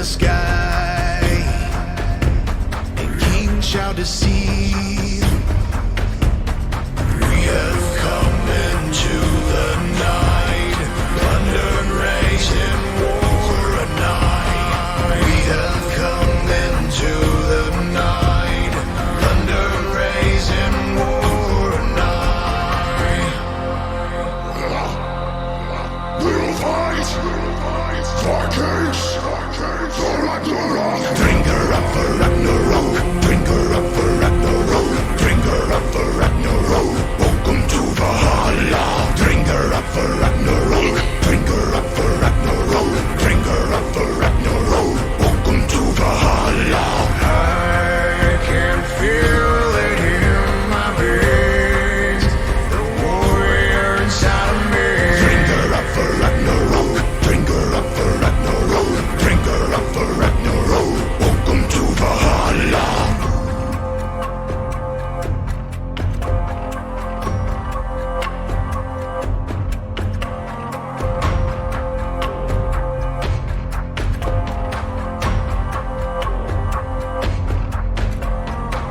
the sky, and kings shall deceive. We have come into the night, thunder and rage and war a night. We have come into the night, thunder and rage and war a night. We'll fight for kings, for Ragnarok. Drink her up for Ragnarok, drink her up for Ragnarok, drink her up for Ragnarok. Welcome to Valhalla. Drink her up for Ragnarok, drink her up for Ragnarok, drink her up for Ragnarok. Welcome to Valhalla. I can feel it in my veins, the warrior inside of me. Drink her up for Ragnarok, drink her up for Ragnarok, drink her up for Ragnarok. Welcome to Valhalla.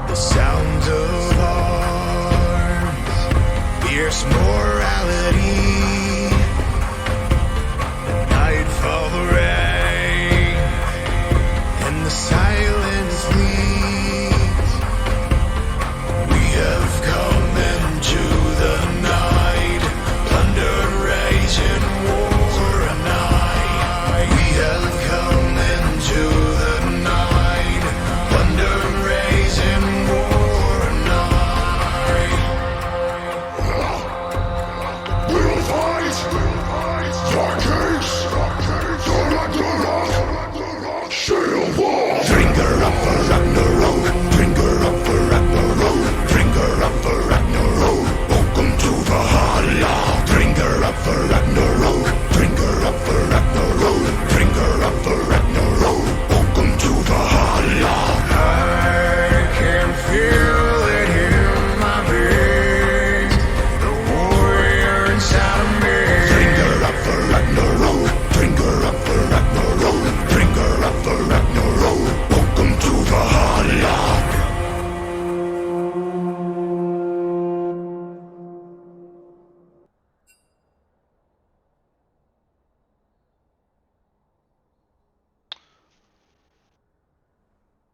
The sounds of arms, fierce morality. Nightfall, the rain, and the silence leads. We have come into the night, thunder, rage, and war a night. We have come into the night, thunder, rage, and war a night. We'll fight for kings, for Ragnarok. Sail war. Drink her up for Ragnarok, drink her up for Ragnarok, drink her up for Ragnarok. Welcome to Valhalla. Drink her up for Ragnarok, drink her up for Ragnarok, drink her up for Ragnarok. Welcome to Valhalla. I can feel it in my veins, the warrior inside of me. Drink her up for Ragnarok, drink her up for Ragnarok, drink her up for Ragnarok. Welcome to Valhalla.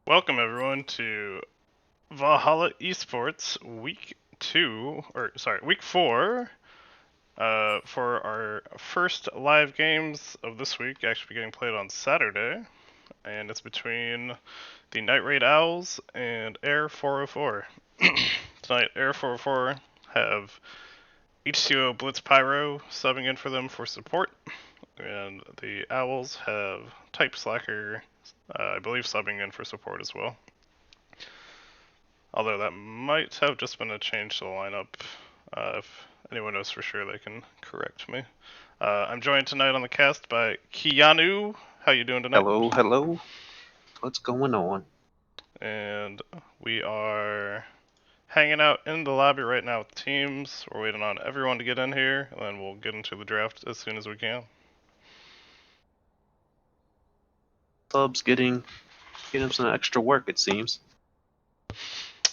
Welcome everyone to Valhalla Esports week 4. For our first live games of this week, actually getting played on Saturday, and it's between the Night Raid Owls and Air 404. Tonight, Air 404 have H2O Blitz Pyro subbing in for them for support, and the Owls have Type Slacker, I believe, subbing in for support as well. Although that might have just been a change to the lineup. If anyone knows for sure, they can correct me. I'm joined tonight on the cast by Keanu. How you doing tonight? Hello. What's going on? And we are hanging out in the lobby right now with teams. We're waiting on everyone to get in here, and then we'll get into the draft as soon as we can. Subs getting some extra work, it seems.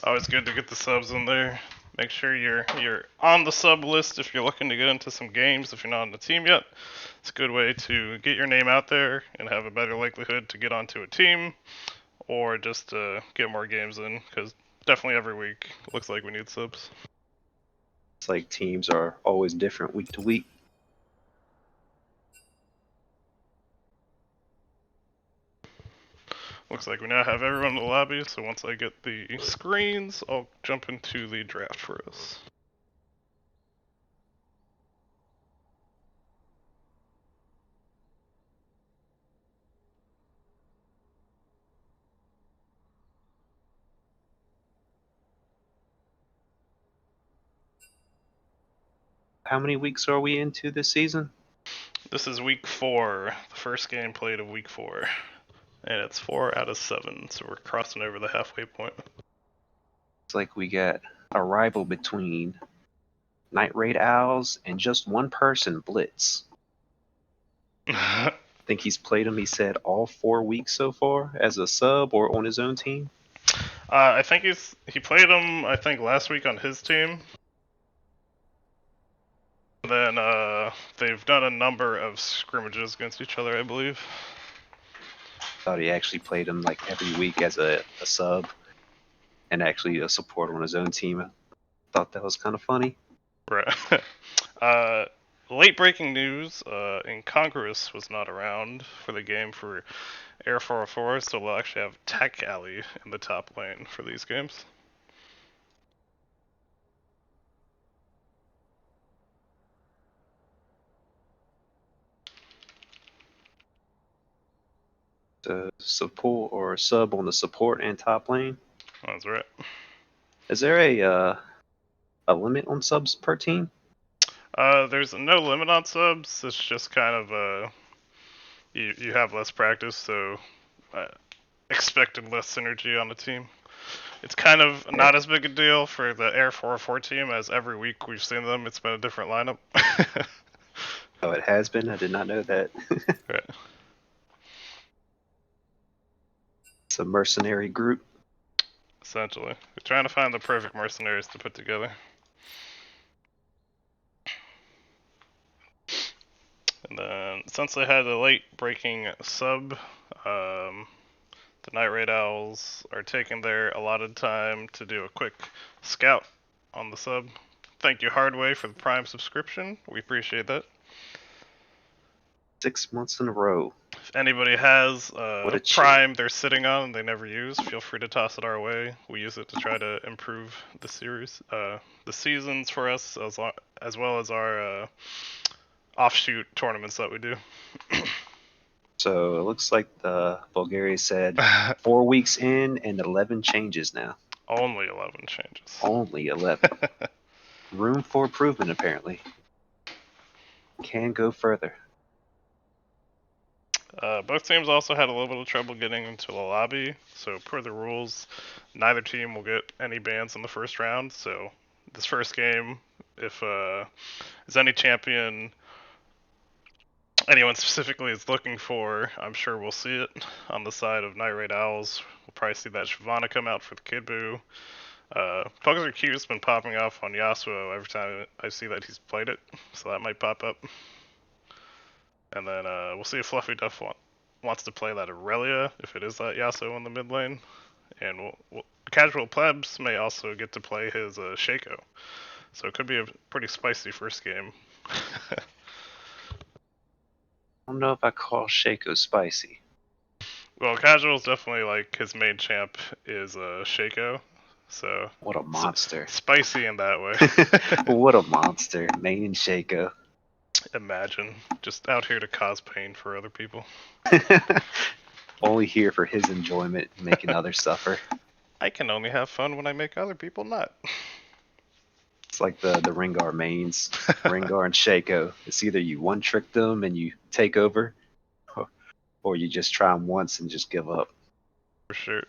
Always good to get the subs in there. Make sure you're on the sub list if you're looking to get into some games. If you're not on the team yet, it's a good way to get your name out there and have a better likelihood to get onto a team, or just get more games in, because definitely every week looks like we need subs. It's like teams are always different week to week. Looks like we now have everyone in the lobby, so once I get the screens, I'll jump into the draft for us. How many weeks are we into this season? This is week 4, the first game played of week 4. And it's 4 out of 7, so we're crossing over the halfway point. It's like we got a rival between Night Raid Owls and just one person, Blitz. think he's played him, he said, all 4 weeks so far as a sub or on his own team. I think he played him. I think last week on his team. Then they've done a number of scrimmages against each other, I believe. Thought he actually played him like every week as a sub and actually a support on his own team. I thought that was kind of funny. Right. Late breaking news: Incongruous was not around for the game for Air 404, so we'll actually have Tech Alley in the top lane for these games. The support or sub on the support and top lane. That's right. Is there a limit on subs per team? There's no limit on subs. It's just kind of you have less practice, so expected less synergy on the team. It's kind of not as big a deal for the Air 404 team, as every week we've seen them, it's been a different lineup. Oh, it has been? I did not know that. Right. It's a mercenary group. Essentially. We're trying to find the perfect mercenaries to put together. And then, since they had a late breaking sub, the Night Raid Owls are taking their allotted time to do a quick scout on the sub. Thank you, Hardway, for the Prime subscription. We appreciate that. 6 months in a row. If anybody has What a Prime they're sitting on and they never use, feel free to toss it our way. We use it to try to improve the series, the seasons for us, as well as our offshoot tournaments that we do. So it looks like the Bulgaria said 4 weeks in and 11 changes now. Only 11 changes. Only 11. Room for improvement, apparently. Can go further. Both teams also had a little bit of trouble getting into the lobby, so per the rules, neither team will get any bans in the first round. So this first game, if there's any champion anyone specifically is looking for, I'm sure we'll see it on the side of Night Raid Owls. We'll probably see that Shyvana come out for the Kid Buu. Pugs Q's been popping off on Yasuo every time I see that he's played it, so that might pop up. And then we'll see if Fluffy Duff wants to play that Aurelia, if it is that Yasuo in the mid lane. And casual plebs may also get to play his Shaco. So it could be a pretty spicy first game. I don't know if I call Shaco spicy. Well, casual's definitely like his main champ is Shaco. So what a monster. Spicy in that way. What a monster. Main Shaco. Imagine. Just out here to cause pain for other people. Only here for his enjoyment, making others suffer. I can only have fun when I make other people not. It's like the Rengar mains. Rengar and Shaco. It's either you one-trick them and you take over, or you just try them once and just give up. For sure.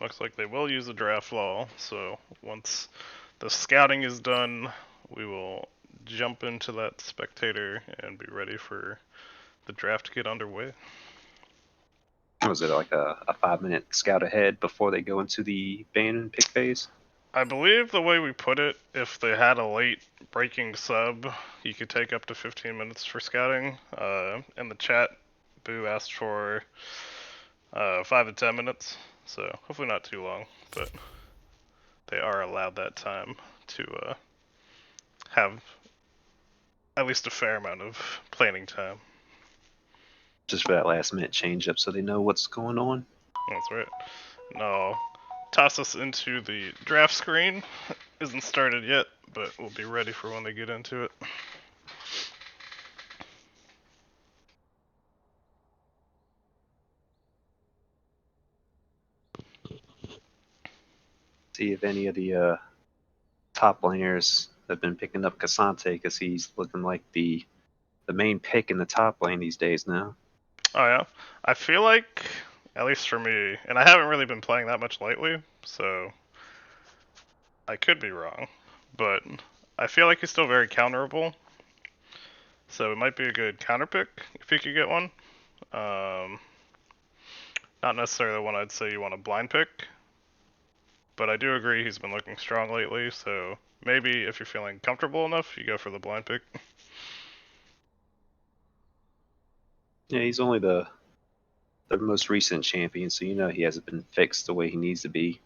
Looks like they will use the draft law, so once the scouting is done, we will jump into that spectator and be ready for the draft to get underway. Was it like a 5-minute scout ahead before they go into the ban and pick phase? I believe the way we put it, if they had a late breaking sub, you could take up to 15 minutes for scouting. In the chat, Boo asked for 5 to 10 minutes, so hopefully not too long, but they are allowed that time to have at least a fair amount of planning time. Just for that last minute change up so they know what's going on? That's right. No. Toss us into the draft screen. Isn't started yet, but we'll be ready for when they get into it. See if any of the top laners have been picking up Cassante because he's looking like the main pick in the top lane these days now. Oh yeah, I feel like, at least for me, and I haven't really been playing that much lately, so I could be wrong, but I feel like he's still very counterable. So it might be a good counter pick if you could get one. Um, Not necessarily the one I'd say you want to blind pick, but I do agree he's been looking strong lately, so maybe if you're feeling comfortable enough, you go for the blind pick. Yeah, he's only the most recent champion, so you know he hasn't been fixed the way he needs to be.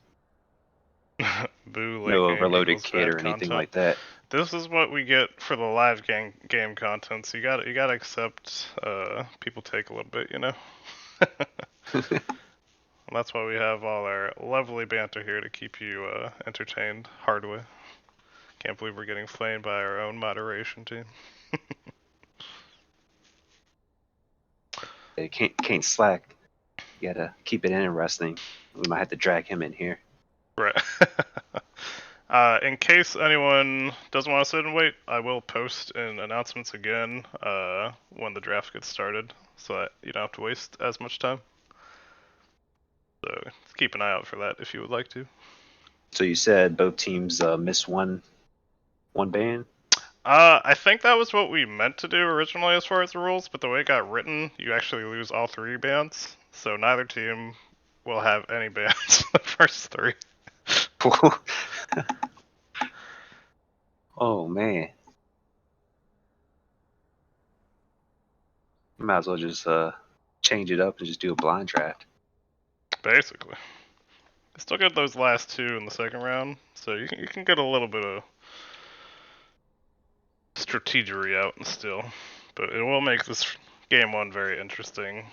Boo, late No game overloaded equals kit bad or anything content. like that. This is what we get for the live game content. So you gotta accept people take a little bit, you know. And that's why we have all our lovely banter here to keep you entertained hard way. Can't believe we're getting flamed by our own moderation team. You can't slack. You gotta keep it interesting. We might have to drag him in here. Right. In case anyone doesn't want to sit and wait, I will post in announcements again when the draft gets started, so that you don't have to waste as much time. So keep an eye out for that if you would like to. So you said both teams missed one ban. I think that was what we meant to do originally as far as the rules, but the way it got written, you actually lose all 3 bans, so neither team will have any bans the first 3. Oh man, you might as well just change it up and just do a blind draft. Basically. Still get those last 2 in the second round, so you can get a little bit of strategery out still, but it will make this game 1 very interesting.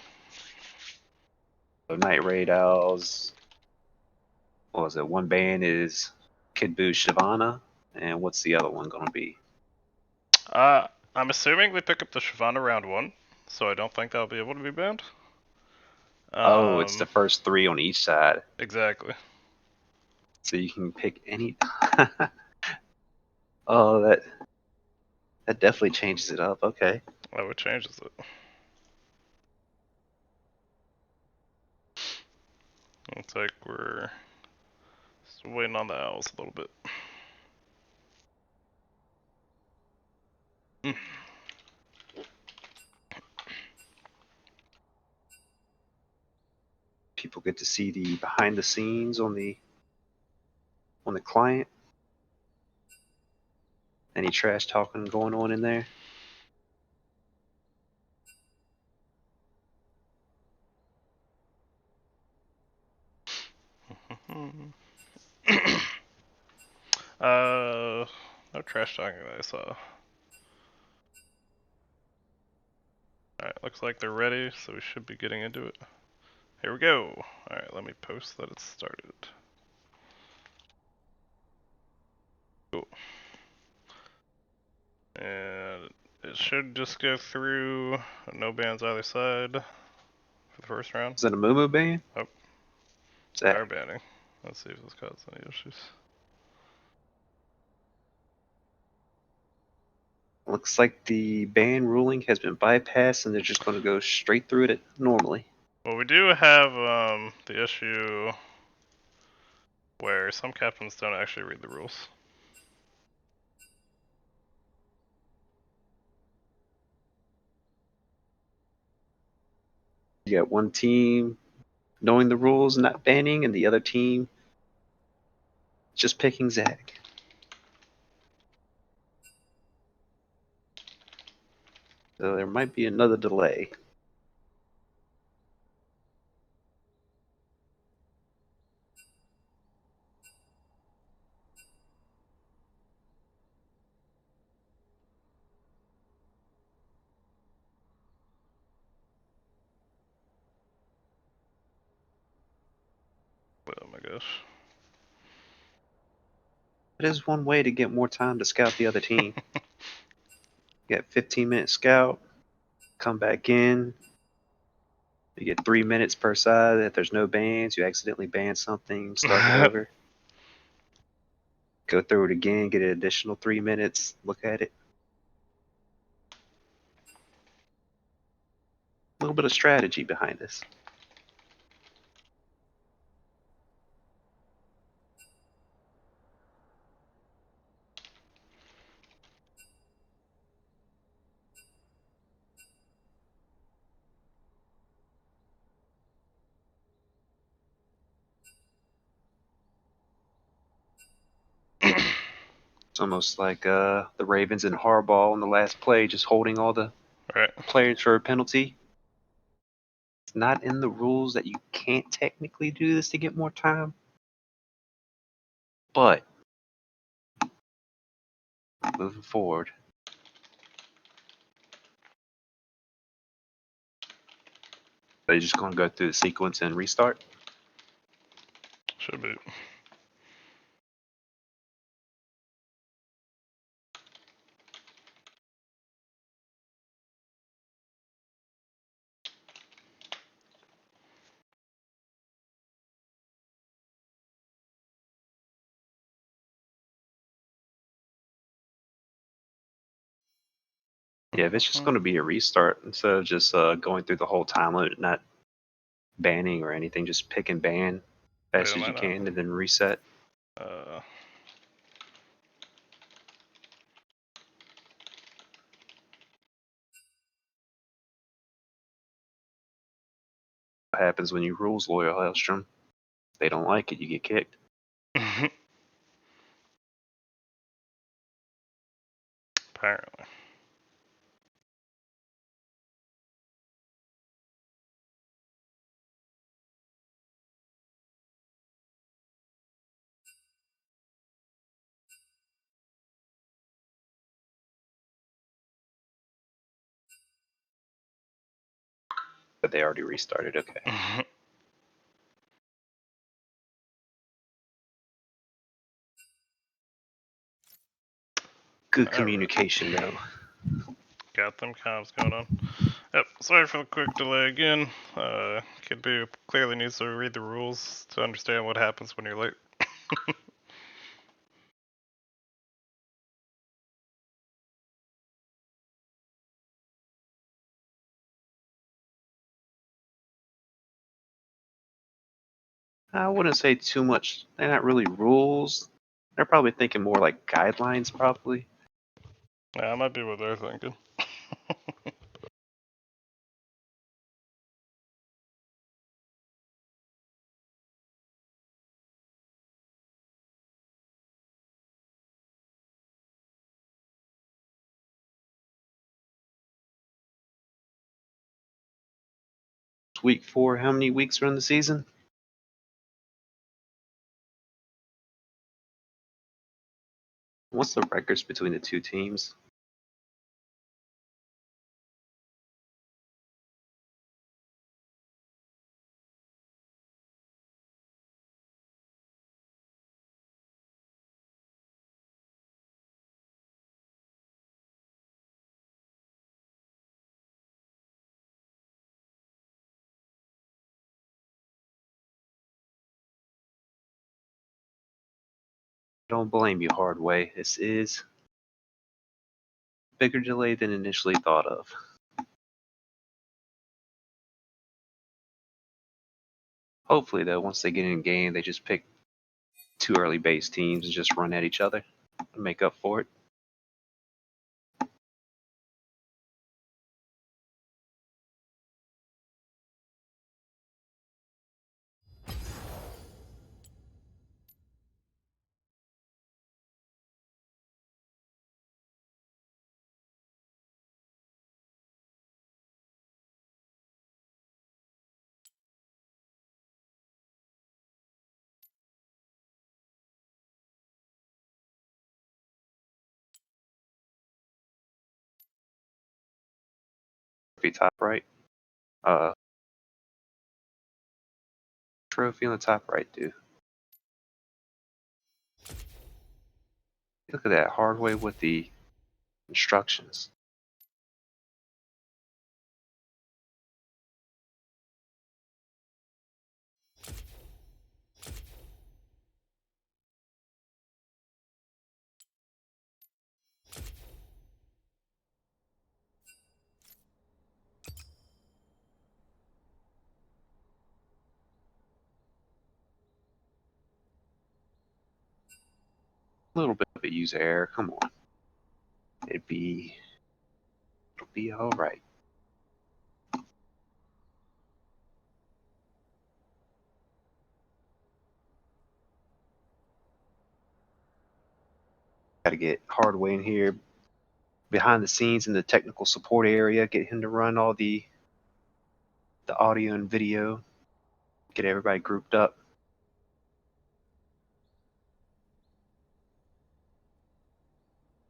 So Night Raid Owls. What was it? One ban is Kid Buu Shyvana, and what's the other one gonna be? I'm assuming they pick up the Shyvana round 1, so I don't think that'll be able to be banned. Oh, it's the first 3 on each side. Exactly. So you can pick any. Oh, that definitely changes it up. Okay. Oh, it changes it. Looks like we're still waiting on the owls a little bit. People get to see the behind the scenes on the client. Any trash talking going on in there? No trash talking that I saw. Alright, looks like they're ready, so we should be getting into it. Here we go. Alright, let me post that it's started. Cool. And it should just go through, no bans either side for the first round. Is that a Moo ban? Oh. Is They are that banning. Let's see if this causes any issues. looks like the ban ruling has been bypassed and they're just going to go straight through it normally. Well, we do have the issue where some captains don't actually read the rules. You got one team knowing the rules and not banning, and the other team just picking Zach. So there might be another delay. Oh my gosh. It is one way to get more time to scout the other team. You get 15-minute scout, come back in. You get 3 minutes per side. If there's no bans, you accidentally ban something, start it over. Go through it again, get an additional 3 minutes, look at it. A little bit of strategy behind this. It's almost like the Ravens and Harbaugh on the last play, just holding all the Right. players for a penalty. It's not in the rules that you can't technically do this to get more time. But moving forward, they're just going to go through the sequence and restart. Should be. Yeah, if it's just going to be a restart instead of just going through the whole time limit, not banning or anything, just pick and ban fast Wait, as am I you not? can and then reset. Uh, What happens when you rules lawyer Hellstrom? They don't like it, you get kicked. apparently. But they already restarted, okay. Good Alright. communication though. Got them comms going on. Yep, sorry for the quick delay again. Kid Boo clearly needs to read the rules to understand what happens when you're late. I wouldn't say too much. They're not really rules. They're probably thinking more like guidelines, probably. Yeah, that might be what they're thinking. Week 4, how many weeks are in the season? What's the records between the two teams? I don't blame you, Hardway. This is a bigger delay than initially thought of. Hopefully, though, once they get in game, they just pick two early base teams and just run at each other and make up for it. Trophy top right. Uh, trophy on the top right, dude. Look at that Hardway with the instructions. little bit of a user error. Come on. It'll be all right. Got to get Hardway in here behind the scenes in the technical support area. Get him to run all the audio and video. Get everybody grouped up.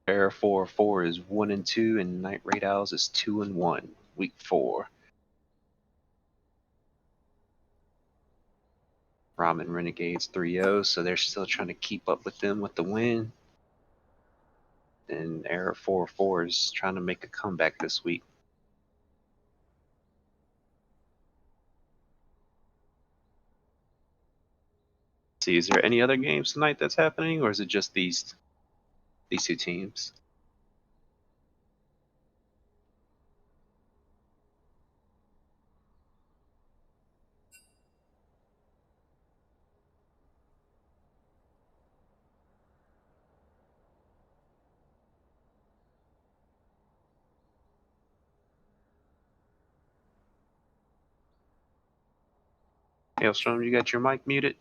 Air 4 is 1-2, and Night Raid Owls is 2-1. Week 4. Ramen Renegades 3-0, so they're still trying to keep up with them with the win. And Air 4 is trying to make a comeback this week. See, is there any other games tonight that's happening, or is it just these two teams? Hailstrom, you got your mic muted?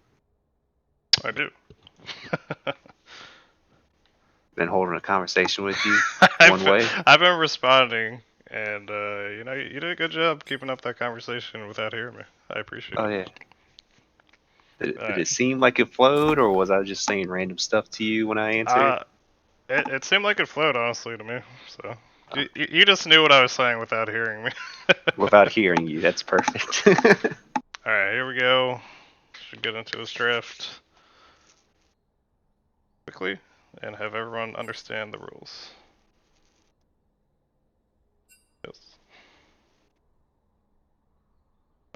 I do. Been holding a conversation with you one way? I've been responding, and you did a good job keeping up that conversation without hearing me. I appreciate Oh, it. yeah. Did Alright. it seem like it flowed, or was I just saying random stuff to you when I answered? It seemed like it flowed, honestly, to me. So you just knew what I was saying without hearing me. Without hearing you, that's perfect. Alright, here we go. Should get into this draft quickly and have everyone understand the rules. Yes.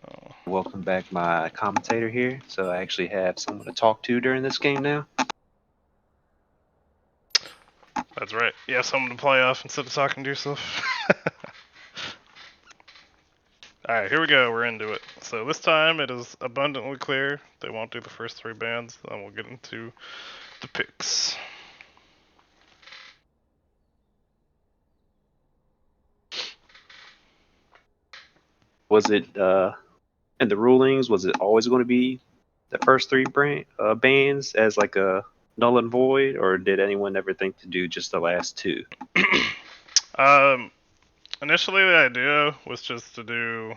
Oh. Welcome back, my commentator here. So I actually have someone to talk to during this game now. That's right. You have someone to play off instead of talking to yourself. Alright, here we go. We're into it. So this time it is abundantly clear they won't do the first 3 bands, then we'll get into the picks. Was it in the rulings? Was it always going to be the first 3 bands as like a null and void, or did anyone ever think to do just the last 2? Initially the idea was just to do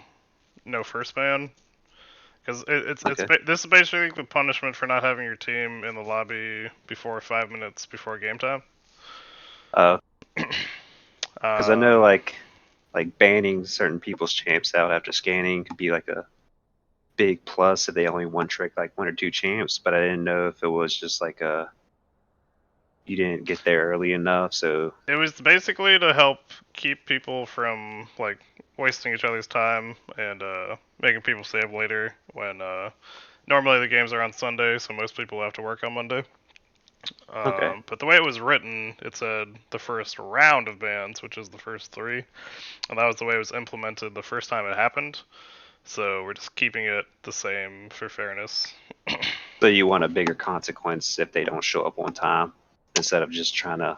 no first band, because this is basically the punishment for not having your team in the lobby before 5 minutes before game time. Because I know like banning certain people's champs out after scanning could be like a big plus if they only one trick like 1 or 2 champs, but I didn't know if it was just like you didn't get there early enough. So it was basically to help keep people from like wasting each other's time and making people save later when normally the games are on Sunday, so most people have to work on Monday. okay. But the way it was written, it said the first round of bans, which is the first 3, and that was the way it was implemented the first time it happened. So we're just keeping it the same for fairness. So you want a bigger consequence if they don't show up on time instead of just trying to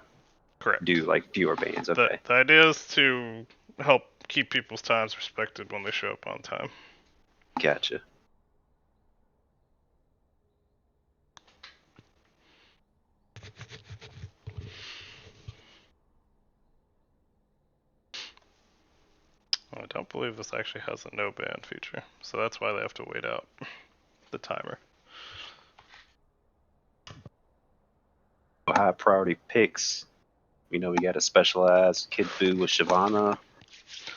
Correct. do like fewer bans. Okay. The idea is to help keep people's times respected when they show up on time. Gotcha. I don't believe this actually has a no ban feature, so that's why they have to wait out the timer. High priority picks. We got a specialized Kid Buu with Shyvana,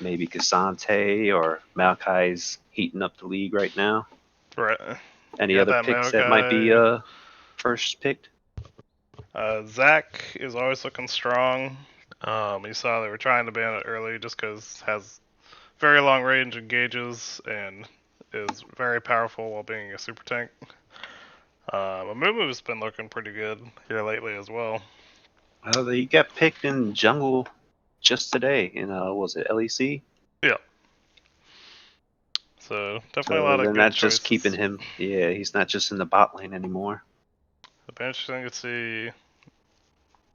maybe Cassante or Maokai's heating up the league right now. Right. Any other picks that might be first picked? Zach is always looking strong. You saw they were trying to ban it early just because it has very long range engages and is very powerful while being a super tank. Amumu's been looking pretty good here lately as well. He got picked in jungle just today in was it LEC? Yeah. So definitely a lot of they're good not choices. just keeping him. Yeah, he's not just in the bot lane anymore. It'll be interesting to see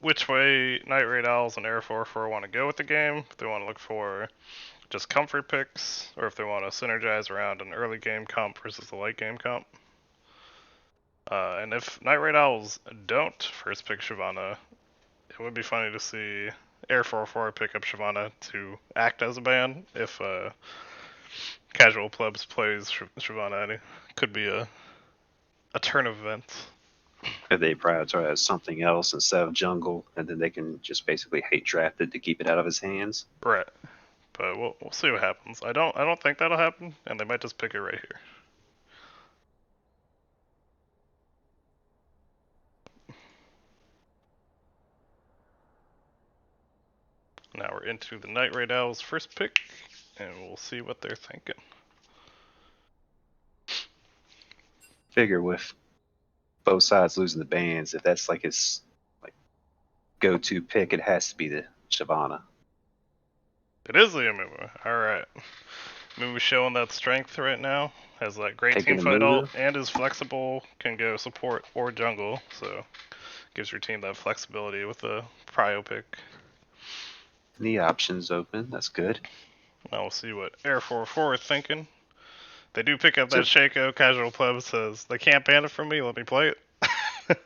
which way Night Raid Owls and Air 4-4 want to go with the game. If they want to look for just comfort picks, or if they want to synergize around an early game comp versus a late game comp. And if Night Raid Owls don't first pick Shyvana, it would be funny to see Air 4-4 pick up Shyvana to act as a ban if Casual Plebs plays Shyvana. And it could be a turn of events. If they prioritize something else instead of jungle, and then they can just basically hate draft it to keep it out of his hands. Right. But we'll see what happens. I don't think that'll happen, and they might just pick it right here. Now we're into the Night Raid Owls' first pick, and we'll see what they're thinking. Figure with both sides losing the bans, if that's like his go-to pick, it has to be the Shyvana. It is the Amumu. Alright. Amumu showing that strength right now. Has that great Taking team fight Amumu. ult and is flexible, can go support or jungle, so gives your team that flexibility with the prio pick. The options open, that's good. Now we'll see what Air 4-4 is thinking. They do pick up that Shaco. Casual Pleb says, they can't ban it from me, let me play it.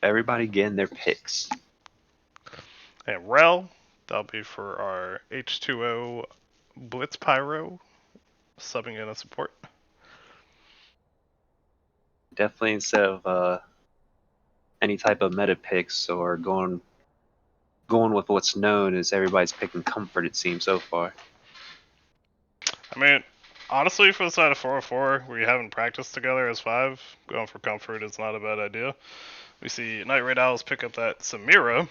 Everybody getting their picks. And Rel, that'll be for our H2O Blitz Pyro, subbing in a support. Definitely instead of any type of meta picks or going with what's known, as everybody's picking comfort, it seems so far. I mean, honestly, for the side of 404, we haven't practiced together as 5. Going for comfort is not a bad idea. We see Night Raid Owls pick up that Samira.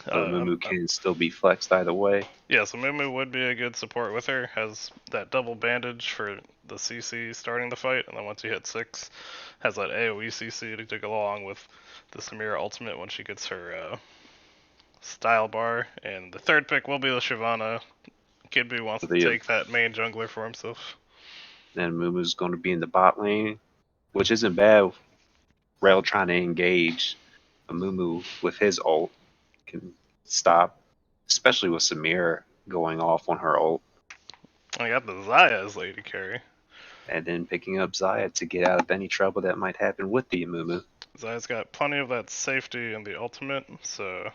So Mumu can still be flexed either way. Yeah, so Mumu would be a good support with her. Has that double bandage for the CC starting the fight, and then once you hit 6, has that AoE CC to go along with the Samira ultimate when she gets her style bar. And the third pick will be the Shyvana. Kid B wants to take that main jungler for himself. Then Mumu's going to be in the bot lane, which isn't bad. Rel trying to engage a Mumu with his ult can stop, especially with Samira going off on her ult. I got the Xayah as lady carry. And then picking up Xayah to get out of any trouble that might happen with the Mumu. Xayah's got plenty of that safety in the ultimate, so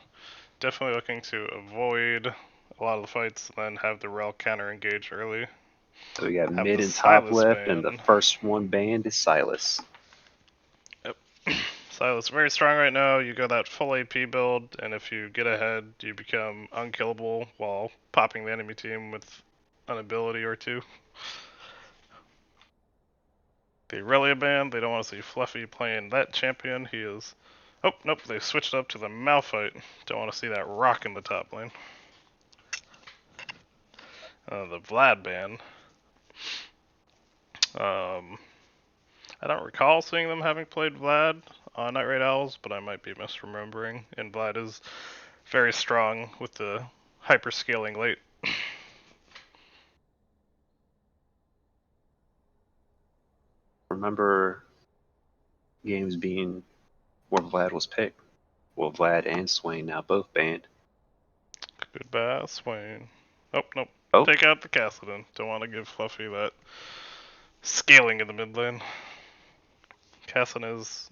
definitely looking to avoid a lot of the fights and then have the Rel counter engage early. So we got mid and top Silas left, banned. and the first one banned is Silas. Yep. Silas very strong right now. You go that full AP build, and if you get ahead, you become unkillable while popping the enemy team with an ability or two. The Irelia ban, they don't want to see Fluffy playing that champion. He is... Oh, nope, they switched up to the Malphite. Don't want to see that rock in the top lane. The Vlad ban. I don't recall seeing them having played Vlad on Night Raid Owls, but I might be misremembering. And Vlad is very strong with the hyper scaling late. Remember games being where Vlad was picked. Well, Vlad and Swain now both banned. Goodbye, Swain. Oh, nope. Oh. Take out the Cassidon. Don't want to give Fluffy that scaling in the mid lane. Cassidon is...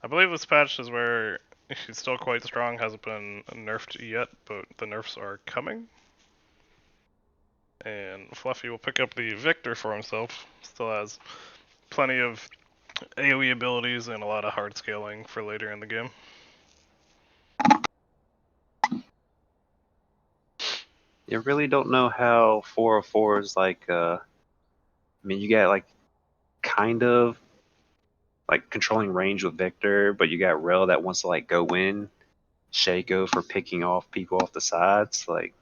I believe this patch is where she's still quite strong, hasn't been nerfed yet, but the nerfs are coming. And Fluffy will pick up the Victor for himself. Still has plenty of AoE abilities and a lot of hard scaling for later in the game. You really don't know how 404 is like. I mean, you got like kind of like controlling range with Victor, but you got Rel that wants to like go in, Shaco for picking off people off the sides. Like,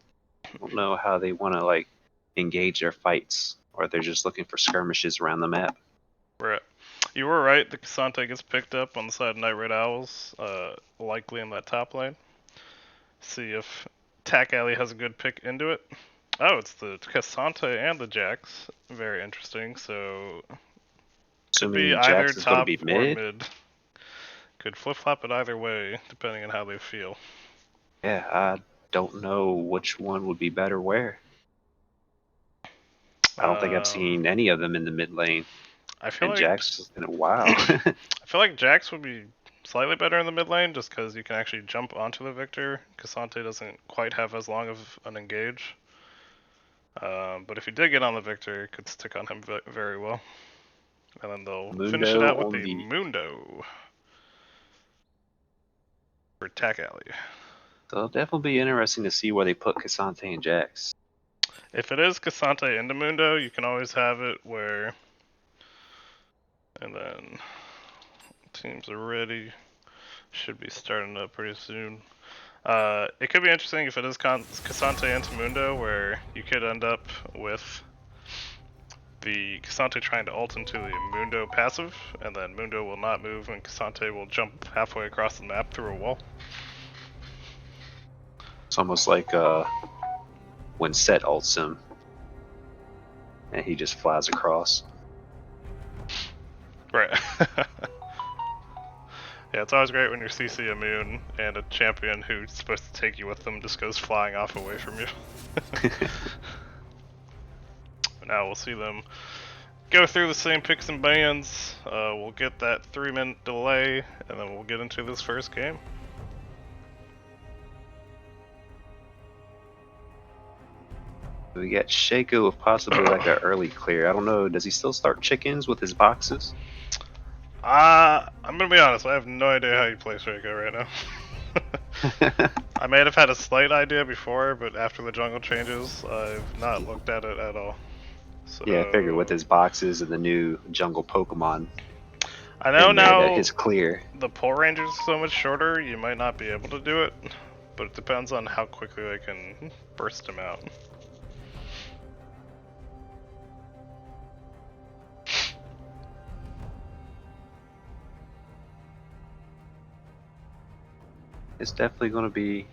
I don't know how they want to like engage their fights, or they're just looking for skirmishes around the map. Right. You were right, the Cassante gets picked up on the side of Night Raid Owls, likely in that top lane. See if Tack Alley has a good pick into it. Oh, it's the Cassante and the Jax. Very interesting, so... Could be either top or mid. Could flip-flop it either way, depending on how they feel. Yeah, I don't know which one would be better where. I don't think I've seen any of them in the mid lane. I feel And like Jax in a while. I feel like Jax would be slightly better in the mid lane, just because you can actually jump onto the Victor. Cassante doesn't quite have as long of an engage. But if you did get on the Victor, you could stick on him very well. And then they'll finish it Mundo out with on the Mundo for Tack Alley. So it'll definitely be interesting to see where they put Cassante and Jax. If it is Cassante into Mundo, you can always have it where... And then... Teams are ready. Should be starting up pretty soon. It could be interesting if it is Cassante into Mundo, where you could end up with the Cassante trying to ult into the Mundo passive, and then Mundo will not move, and Cassante will jump halfway across the map through a wall. It's almost like when Set ults him, and he just flies across. Right. Yeah, it's always great when you're CC immune and a champion who's supposed to take you with them just goes flying off away from you. Now we'll see them go through the same picks and bans. We'll get that 3-minute delay, and then we'll get into this first game. We got Shaco with possibly like an early clear. I don't know. Does he still start chickens with his boxes? I'm gonna be honest, I have no idea how you play Shaco right now. I may have had a slight idea before, but after the jungle changes, I've not looked at it at all. So, Yeah, I figured with his boxes and the new jungle Pokemon. I know now that his clear. the pull range is so much shorter, you might not be able to do it, but it depends on how quickly they can burst him out. It's definitely going to be.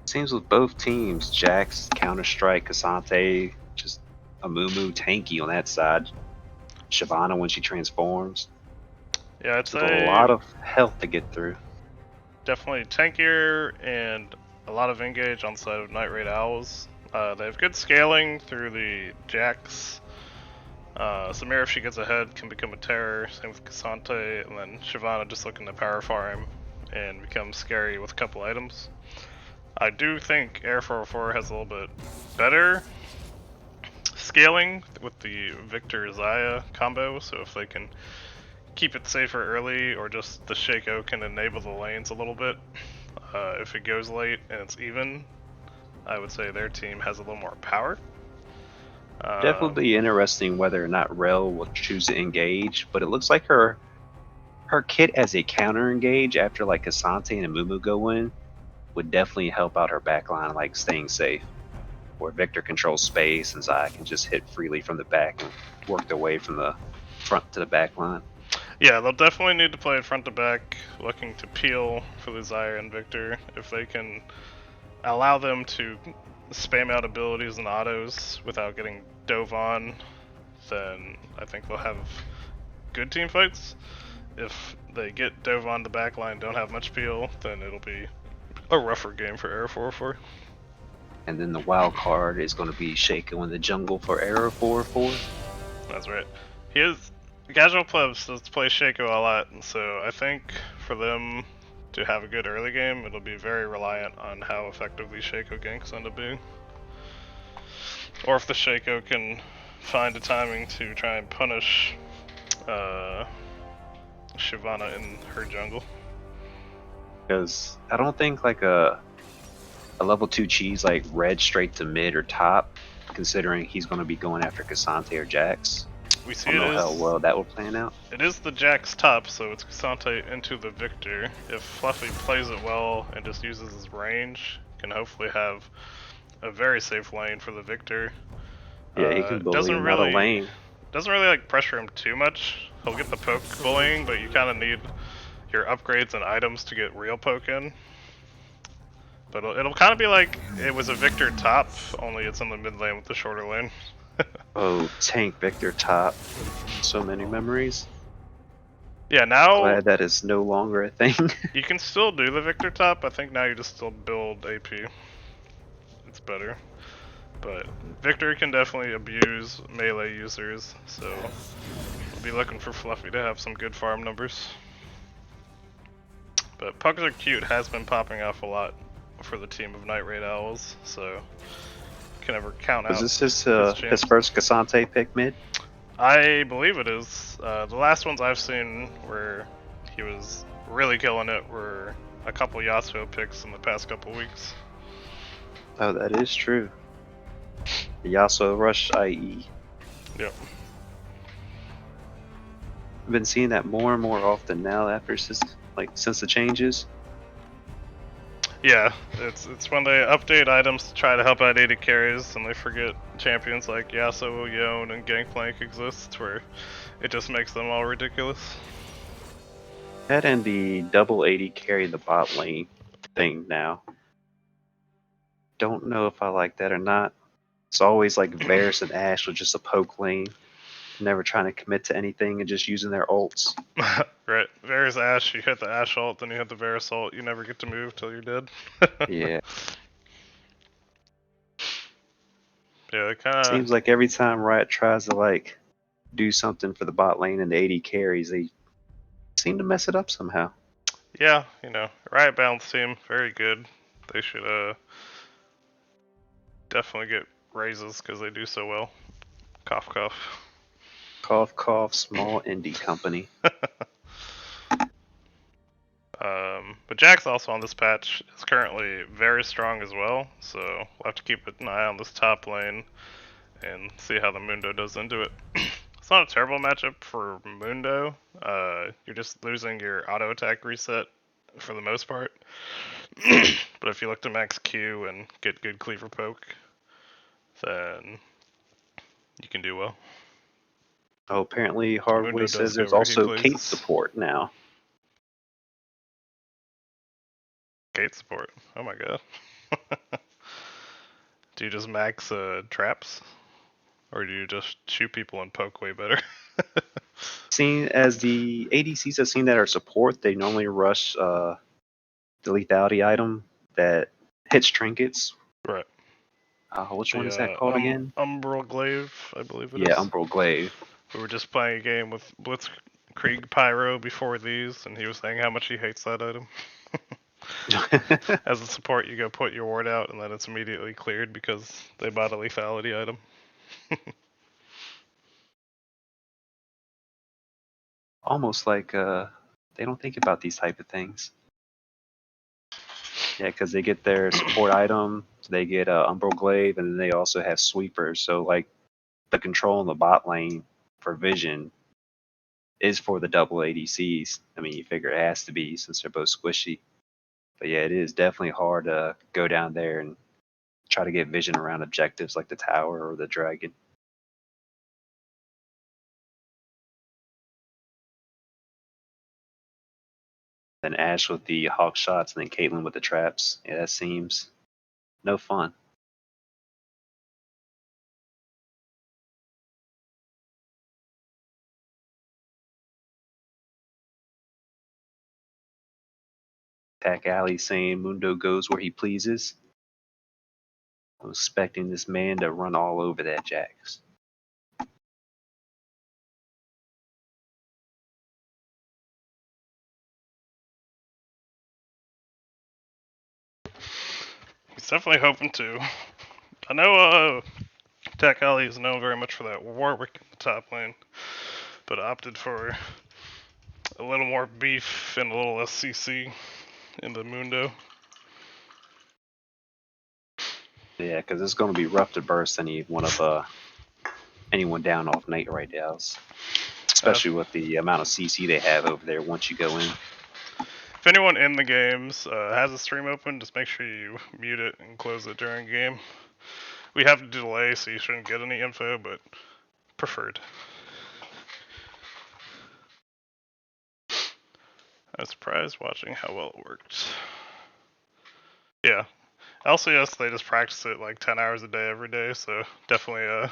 Seems with both teams, Jax, Counter Strike, Cassante, just a Moo tanky on that side. Shyvana when she transforms. Yeah, I'd With say a lot of health to get through. definitely tankier and a lot of engage on the side of Night Raid Owls. They have good scaling through the Jax. Samira, if she gets ahead, can become a terror. Same with Cassante, and then Shyvana just looking to power farm and become scary with a couple items. I do think Air 404 has a little bit better scaling with the Victor Zaya combo, so if they can keep it safer early, or just the Shaco can enable the lanes a little bit. If it goes late and it's even, I would say their team has a little more power. Definitely interesting whether or not Rel will choose to engage, but it looks like her kit as a counter engage after like Cassante and Amumu go in would definitely help out her backline, like staying safe. Where Victor controls space and Zaya can just hit freely from the back and work their way from the front to the back line. Yeah, they'll definitely need to play it front to back, looking to peel for the Zaya and Victor. If they can allow them to spam out abilities and autos without getting dove on, then I think they'll have good team fights. If they get dove on the backline, don't have much peel, then it'll be a rougher game for Air 404. And then the wild card is going to be Shaco in the jungle for Air 404. That's right. He is casual plebs does play Shaco a lot, and so I think for them to have a good early game, it'll be very reliant on how effective these Shaco ganks end up being. Or if the Shaco can find a timing to try and punish Shyvana in her jungle. Because I don't think like a level 2 cheese like red straight to mid or top, considering he's going to be going after Cassante or Jax. We see I don't know how well that will plan out. It is the Jax top, so it's Cassante into the Victor. If Fluffy plays it well and just uses his range, can hopefully have a very safe lane for the Victor. Yeah, he can bully him out of lane. Doesn't really like pressure him too much. He'll get the poke bullying, but you kind of need your upgrades and items to get real poke in. But it'll kind of be like it was a Victor top, only it's in the mid lane with the shorter lane. Oh, tank Victor top. So many memories. Yeah, now Glad that is no longer a thing. you can still do the Victor top. I think now you just still build AP. It's better. But Victor can definitely abuse melee users, so we'll be looking for Fluffy to have some good farm numbers. But Pugs Are Cute has been popping off a lot for the team of Night Raid Owls, so you can never count out Was this his chance. first Cassante pick mid? I believe it is. The last ones I've seen where he was really killing it were a couple Yasuo picks in the past couple weeks. Oh, that is true. The Yasuo Rush IE. Yep. I've been seeing that more and more often now after since the changes. Yeah, it's when they update items to try to help out AD carries and they forget champions like Yasuo, Yone, and Gangplank exist, where it just makes them all ridiculous. That and the double 80 carry the bot lane thing now. Don't know if I like that or not. It's always like Varus and Ashe with just a poke lane, never trying to commit to anything and just using their ults. Right, Varus Ashe, you hit the Ashe ult, then you hit the Varus ult, you never get to move till you're dead. Yeah. Yeah, it kinda... Seems like every time Riot tries to like do something for the bot lane and the 80 carries, they seem to mess it up somehow. Yeah, Riot Balance team, very good. They should definitely get raises because they do so well. Cough, cough. Cough, cough, small indie company. But Jack's also on this patch is currently very strong as well, so we'll have to keep an eye on this top lane and see how the Mundo does into it. It's not a terrible matchup for Mundo. You're just losing your auto attack reset for the most part. But if you look to max Q and get good cleaver poke, then you can do well. Oh, apparently Mundo Hardway does says go there's where he also Kate pleases. support now. Gate support. Oh my god. Do you just max traps? Or do you just shoot people and poke way better? Seen as the ADCs I've seen that are support, they normally rush the lethality item that hits trinkets. Right. Which one The is that called again? Umbral Glaive, I believe it is. Yeah, Umbral Glaive. We were just playing a game with Blitzkrieg Pyro before these, and he was saying how much he hates that item. As a support, you go put your ward out, and then it's immediately cleared because they bought a lethality item. Almost like they don't think about these type of things. Yeah, because they get their support item, they get Umbral Glaive, and then they also have sweepers. So like the control in the bot lane for vision is for the double ADCs. I mean, you figure it has to be since they're both squishy. But yeah, it is definitely hard to go down there and try to get vision around objectives like the tower or the dragon. Then Ash with the hawk shots, and then Caitlyn with the traps. Yeah, that seems no fun. Pack Alley saying Mundo goes where he pleases. I'm expecting this man to run all over that Jax. He's definitely hoping to. I know Tech Alley is known very much for that Warwick in the top lane, but opted for a little more beef and a little less CC in the Mundo. Yeah, because it's going to be rough to burst anyone down off Night right now, especially with the amount of CC they have over there once you go in. If anyone in the games has a stream open, just make sure you mute it and close it during game. We have a delay, so you shouldn't get any info, but preferred. I was surprised watching how well it worked. Yeah. LCS, they just practice it like 10 hours a day every day, so definitely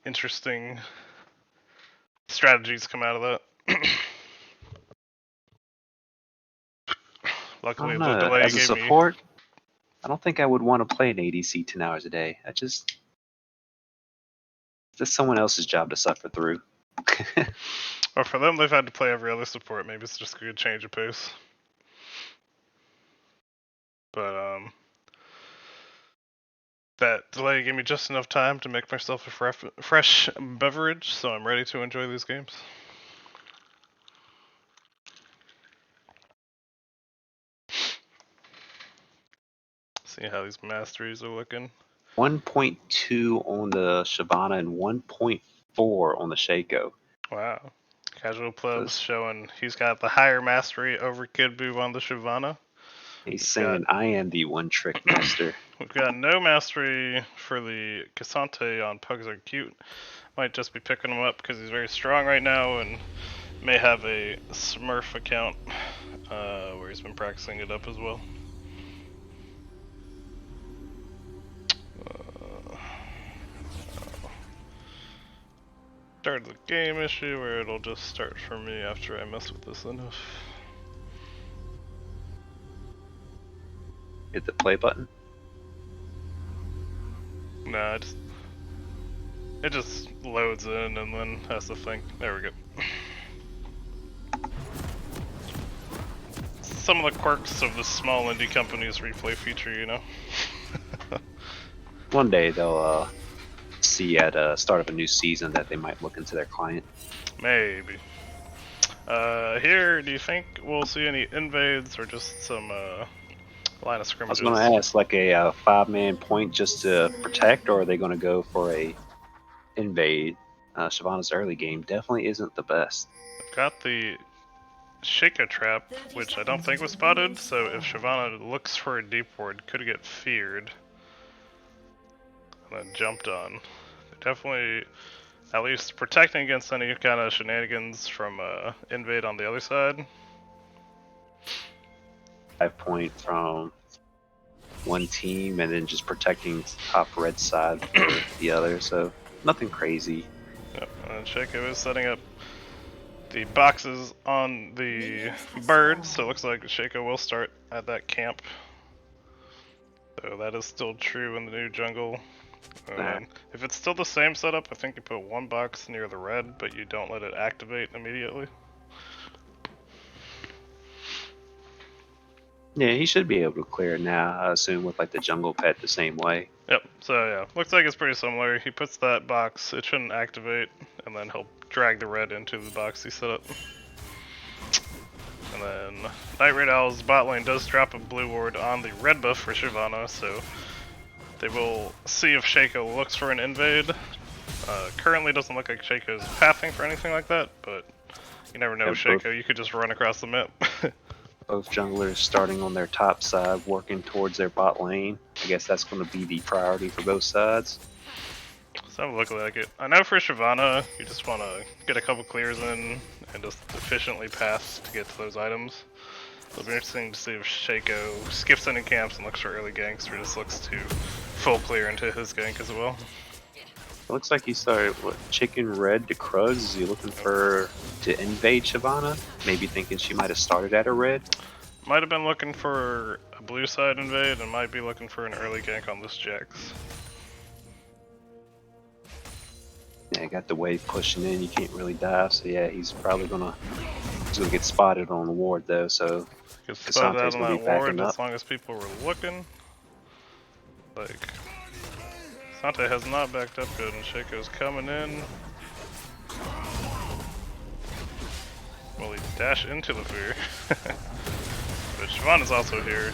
interesting strategies come out of that. Luckily, don't the know. delay As a gave me. support, I don't think I would want to play an ADC 10 hours a day. That's someone else's job to suffer through. Or for them, they've had to play every other support. Maybe it's just a good change of pace. But that delay gave me just enough time to make myself a fresh beverage, so I'm ready to enjoy these games. See how these masteries are looking. 1.2 on the Shyvana and 1.4 on the Shaco. Wow. Casual Plebs This- showing he's got the higher mastery over Kid Boo on the Shyvana. He's saying, I am the one trick master. We've got no mastery for the Cassante on Pugs Are Cute. Might just be picking him up because he's very strong right now and may have a Smurf account where he's been practicing it up as well. Started the game issue where it'll just start for me after I mess with this enough. Hit the play button. Nah, it just loads in and then has to think. There we go. Some of the quirks of the small indie company's replay feature, you know. One day they'll see at start of a new season that they might look into their client. Maybe. Here, do you think we'll see any invades or just some line of I was scrimmages? going to ask, like a 5-man point just to protect, or are they going to go for a invade? Shyvana's early game definitely isn't the best. Got the Shaco trap, which I don't think was spotted, so if Shyvana looks for a deep ward, could get feared. And then jumped on. Definitely at least protecting against any kind of shenanigans from invade on the other side. 5 point from one team and then just protecting top red side for the other, so nothing crazy. Yep, and Shaco is setting up the boxes on the birds, so it looks like Shaco will start at that camp. So that is still true in the new jungle. If it's still the same setup, I think you put one box near the red, but you don't let it activate immediately. Yeah, he should be able to clear it now, I assume, with like the jungle pet the same way. Yep, so yeah, looks like it's pretty similar. He puts that box, it shouldn't activate, and then he'll drag the red into the box he set up. And then Night Raid Owl's bot lane does drop a blue ward on the red buff for Shyvana, so they will see if Shaco looks for an invade. Currently doesn't look like Shaco's pathing for anything like that, but you never know with Shaco, you could just run across the map. Both junglers starting on their top side, working towards their bot lane. I guess that's going to be the priority for both sides. Some look like it. I know for Shyvana, you just want to get a couple clears in and just efficiently pass to get to those items. It'll be interesting to see if Shaco skips any camps and looks for early ganks, or just looks to full clear into his gank as well. It looks like he started, what, chicken red to Krugs? Is he looking for to invade Shyvana? Maybe thinking she might have started at a red? Might have been looking for a blue side invade, and might be looking for an early gank on this Jax. Yeah, got the wave pushing in, you can't really dive, so yeah, he's probably gonna get spotted on the ward though, so Get spotted out Cassante's on gonna that be backing ward up. as long as people were looking. Like, Sante has not backed up good, and Shaco's coming in. Will he dash into the fear? But Siobhan is also here.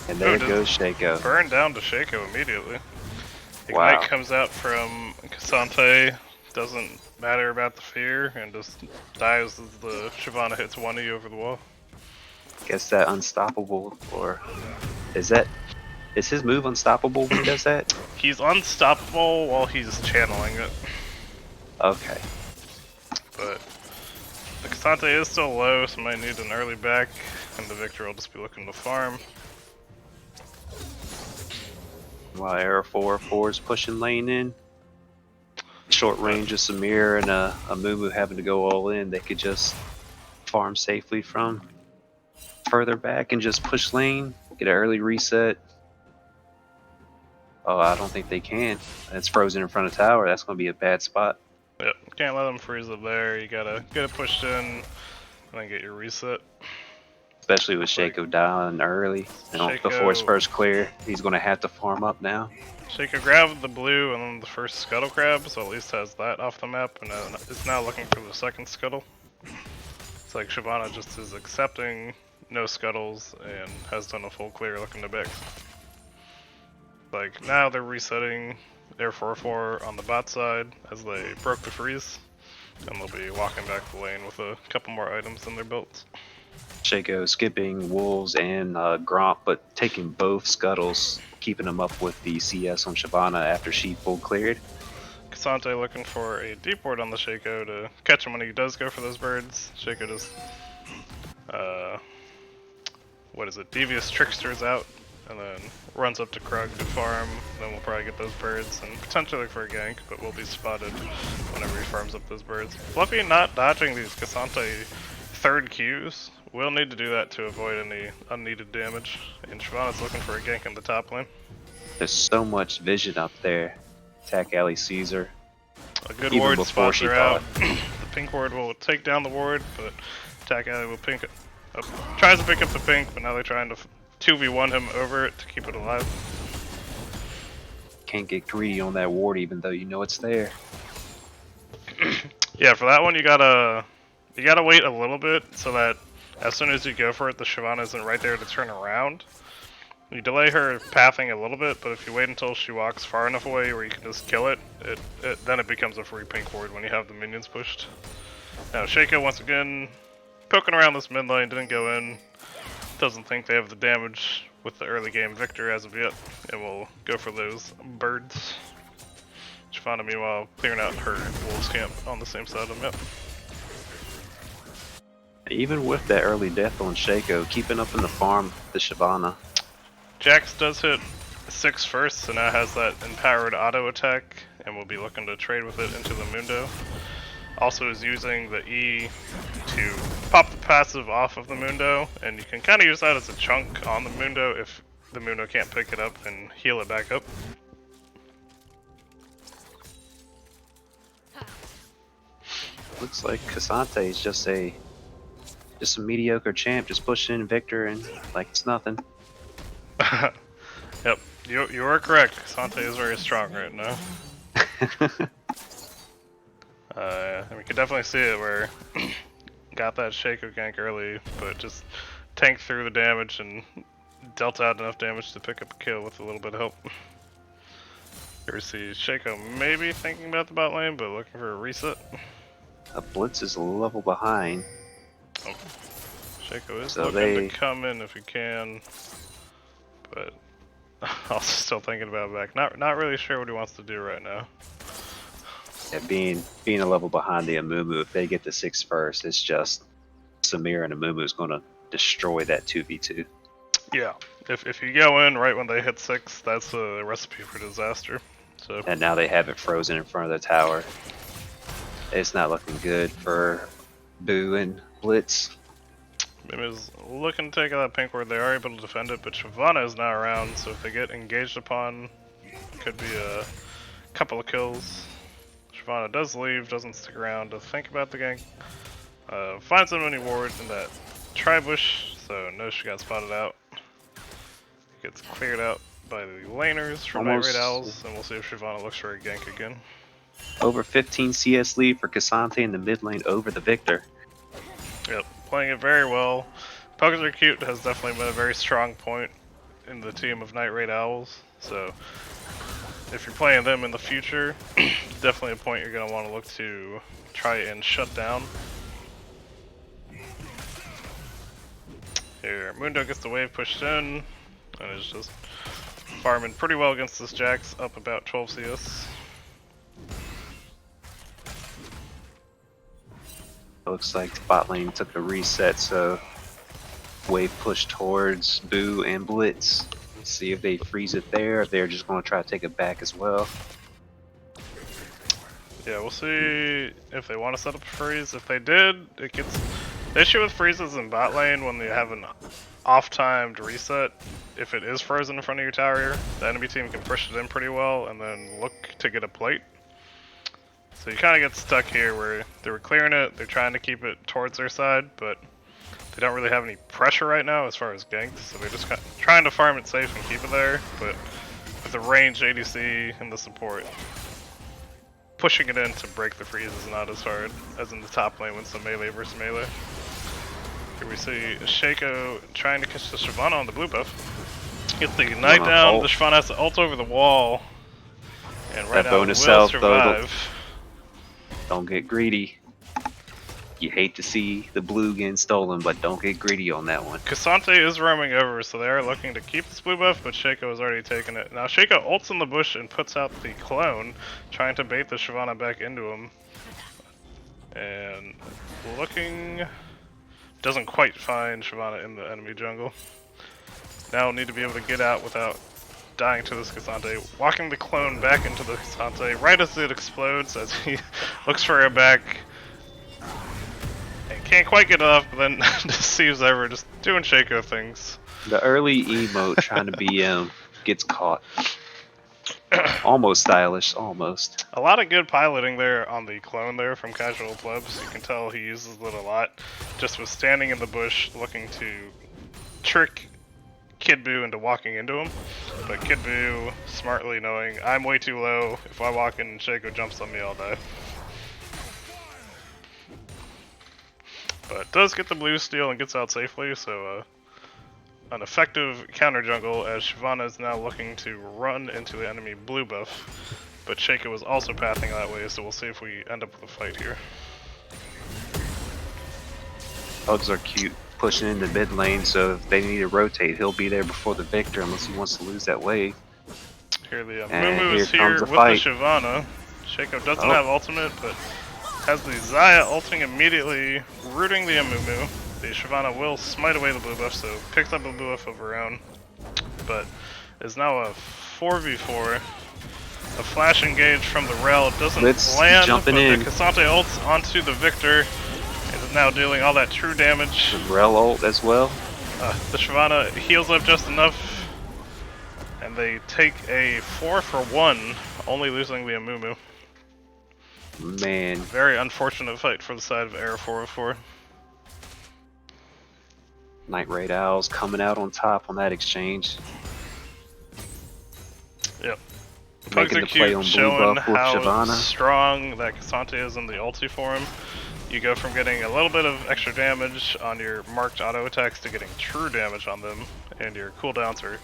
And there goes Shaco. Burn down to Shaco immediately. Wow. Ignite comes out from Cassante. Doesn't matter about the fear, and just dies as the Shyvana hits 1E over the wall. Guess that unstoppable, or is his move unstoppable when he does that? He's unstoppable while he's channeling it. Okay. But the Cassante is still low, so might need an early back, and the Victor will just be looking to farm. While Arrow 4 is pushing lane in. Short range of Samir and a Mumu having to go all in, they could just farm safely from further back and just push lane, get an early reset. Oh, I don't think they can. It's frozen in front of tower. That's going to be a bad spot. Yep, can't let them freeze up there. You gotta get it pushed in and then get your reset. Especially with Shaco down early. Before his first clear, he's going to have to farm up now. Shaco grabbed the blue and then the first scuttle crab, so at least has that off the map, and is now looking for the second scuttle. It's like Shyvana just is accepting no scuttles and has done a full clear looking to back. Like now they're resetting their 4-4 on the bot side as they broke the freeze, and they'll be walking back the lane with a couple more items in their belts. Shaco skipping Wolves and Gromp, but taking both scuttles, keeping them up with the CS on Shyvana after she full cleared. Cassante looking for a deep ward on the Shaco to catch him when he does go for those birds. Shaco just, Devious Trickster's out, and then runs up to Krug to farm, then we'll probably get those birds, and potentially look for a gank, but we'll be spotted whenever he farms up those birds. Fluffy not dodging these Cassante third Qs. We'll need to do that to avoid any unneeded damage, and Shyvana's looking for a gank in the top lane. There's so much vision up there. Attack Alley sees her. A good ward spots her out. The pink ward will take down the ward, but Attack Alley will pink up, tries to pick up the pink, but now they're trying to 2v1 him over it to keep it alive. Can't get greedy on that ward even though you know it's there. Yeah, for that one you gotta wait a little bit so that as soon as you go for it, the Shyvana isn't right there to turn around. You delay her pathing a little bit, but if you wait until she walks far enough away where you can just kill it, then it becomes a free pink ward when you have the minions pushed. Now Shaco once again poking around this mid lane, didn't go in. Doesn't think they have the damage with the early game victor as of yet, and will go for those birds. Shyvana meanwhile clearing out her wolves camp on the same side of the map. Even with that early death on Shaco, keeping up in the farm, the Shyvana. Jax does hit 6 first, so now has that empowered auto attack, and will be looking to trade with it into the Mundo. Also is using the E to pop the passive off of the Mundo, and you can kind of use that as a chunk on the Mundo if the Mundo can't pick it up and heal it back up. Looks like Cassante is just a mediocre champ, just pushing in Victor and like it's nothing. Yep, you are correct. Cassante is very strong right now. We can definitely see it where got that Shaco gank early, but just tanked through the damage and dealt out enough damage to pick up a kill with a little bit of help. Here we see Shaco maybe thinking about the bot lane, but looking for a reset. A Blitz is a level behind. Oh. Shaco is So looking to come in if he can, but also still thinking about it back. Not really sure what he wants to do right now. Yeah, being a level behind the Amumu, if they get to 6 first, it's just Samir and Amumu is going to destroy that 2v2. Yeah, if you go in right when they hit 6, that's a recipe for disaster. So. And now they have it frozen in front of the tower. It's not looking good for Boo and Blitz. Mimi's looking to take out that pink ward. They are able to defend it, but Shyvana is now around, so if they get engaged upon, could be a couple of kills. Shyvana does leave, doesn't stick around to think about the gank. Finds a mini ward in that tri-bush, so knows she got spotted out. Gets cleared out by the laners from Night Raid Owls, and we'll see if Shyvana looks for a gank again. Over 15 CS lead for Cassante in the mid lane over the Victor. Yep, playing it very well. Pokers Are Cute has definitely been a very strong point in the team of Night Raid Owls, so if you're playing them in the future, definitely a point you're going to want to look to try and shut down. Here, Mundo gets the wave pushed in, and is just farming pretty well against this Jax, up about 12 CS. Looks like the bot lane took a reset, so wave push towards Boo and Blitz. Let's see if they freeze it there, if they're just going to try to take it back as well. Yeah, we'll see if they want to set up a freeze. If they did, it The issue with freezes in bot lane when they have an off-timed reset, if it is frozen in front of your tower, the enemy team can push it in pretty well and then look to get a plate. So you kind of get stuck here where they were clearing it, they're trying to keep it towards their side, but they don't really have any pressure right now as far as ganks, so they're just kind of trying to farm it safe and keep it there, but with the ranged ADC and the support, pushing it in to break the freeze is not as hard as in the top lane when it's a melee versus melee. Here we see Shaco trying to catch the Shyvana on the blue buff. Gets the ignite down, the Shyvana has to ult over the wall, and right now will survive. Don't get greedy. You hate to see the blue getting stolen, but don't get greedy on that one. Cassante is roaming over, so they are looking to keep this blue buff, but Shaco has already taken it. Now Shaco ults in the bush and puts out the clone, trying to bait the Shyvana back into him. And looking... doesn't quite find Shyvana in the enemy jungle. Now need to be able to get out without dying to this Cassante. Walking the clone back into the Cassante right as it explodes, as he looks for her back. And can't quite get it off, but then deceives ever, just doing Shaco things. The early emote trying to be gets caught. Almost stylish, almost. A lot of good piloting there on the clone there from Casual Plebs. You can tell he uses it a lot. Just was standing in the bush looking to trick Kid Buu into walking into him. But Kid Buu, smartly knowing, I'm way too low. If I walk in and Shaco jumps on me, I'll die. But does get the blue steal and gets out safely, so an effective counter jungle as Shyvana is now looking to run into the enemy blue buff. But Shaco was also pathing that way, so we'll see if we end up with a fight here. Bugs are cute, pushing into mid lane, so if they need to rotate, he'll be there before the Victor unless he wants to lose that wave. Here the Mumu is here with the Shyvana. Shaco doesn't have ultimate, but has the Xayah ulting immediately, rooting the Mumu. The Shyvana will smite away the blue buff, so picks up a blue buff of her own, but is now a 4v4. A flash engage from the Rel doesn't land, but the Cassante ults onto the Victor, and is now dealing all that true damage. The Rel ult as well. The Shyvana heals up just enough, and they take a 4-for-1, only losing the Amumu. Man. Very unfortunate fight for the side of Air 404. Night Raid Owls coming out on top on that exchange. Yep. Making the play on blue buff with how Shyvana. Strong that Cassante is in the ulti for him. You go from getting a little bit of extra damage on your marked auto attacks to getting true damage on them, and your cooldowns are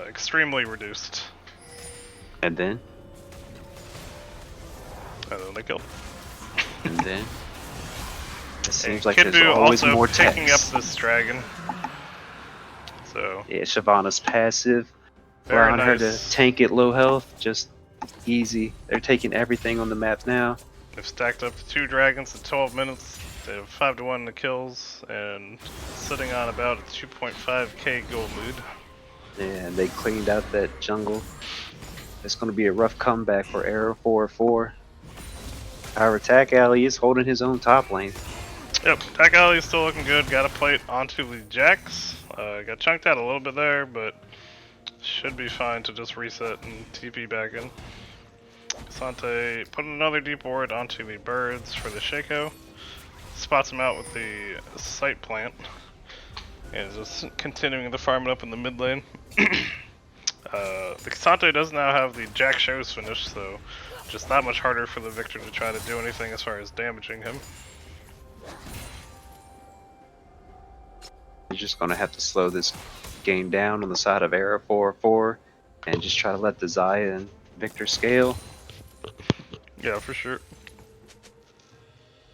extremely reduced. And then they killed. And then it seems like Kid there's Buu always also more picking text. up this dragon. So yeah, Shyvana's passive, very allowing her nice. to tank at low health, just easy. They're taking everything on the map now. They've stacked up 2 dragons in 12 minutes. They have 5-1 in the kills and sitting on about a 2.5k gold lead. And they cleaned out that jungle. It's going to be a rough comeback for Arrow 4-4. Our Attack Alley is holding his own top lane. Yep, Attack Alley is still looking good. Got a plate onto the Jax. Got chunked out a little bit there, but should be fine to just reset and TP back in. Cassante put another deep ward onto the birds for the Shaco. Spots him out with the sight plant. And just continuing the farming up in the mid lane. The Cassante does now have the Jack shows finished, so just that much harder for the Victor to try to do anything as far as damaging him. You're just going to have to slow this game down on the side of Arrow 4-4 and just try to let the Xayah and Victor scale. Yeah, for sure.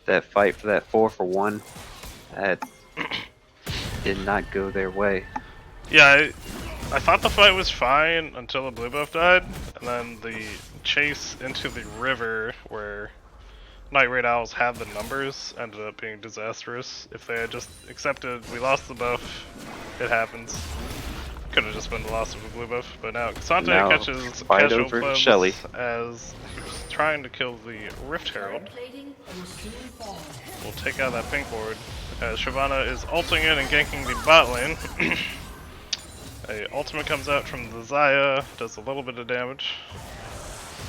That fight for that 4-for-1, that did not go their way. Yeah, I thought the fight was fine until the blue buff died, and then the chase into the river where Night Raid Owls had the numbers ended up being disastrous. If they had just accepted, we lost the buff, it happens. Could have just been the loss of a blue buff, but now Cassante catches Casual Plebs as he was trying to kill the Rift Herald. We'll take out that pink ward. Shyvana is ulting in and ganking the bot lane. A ultimate comes out from the Xayah, does a little bit of damage,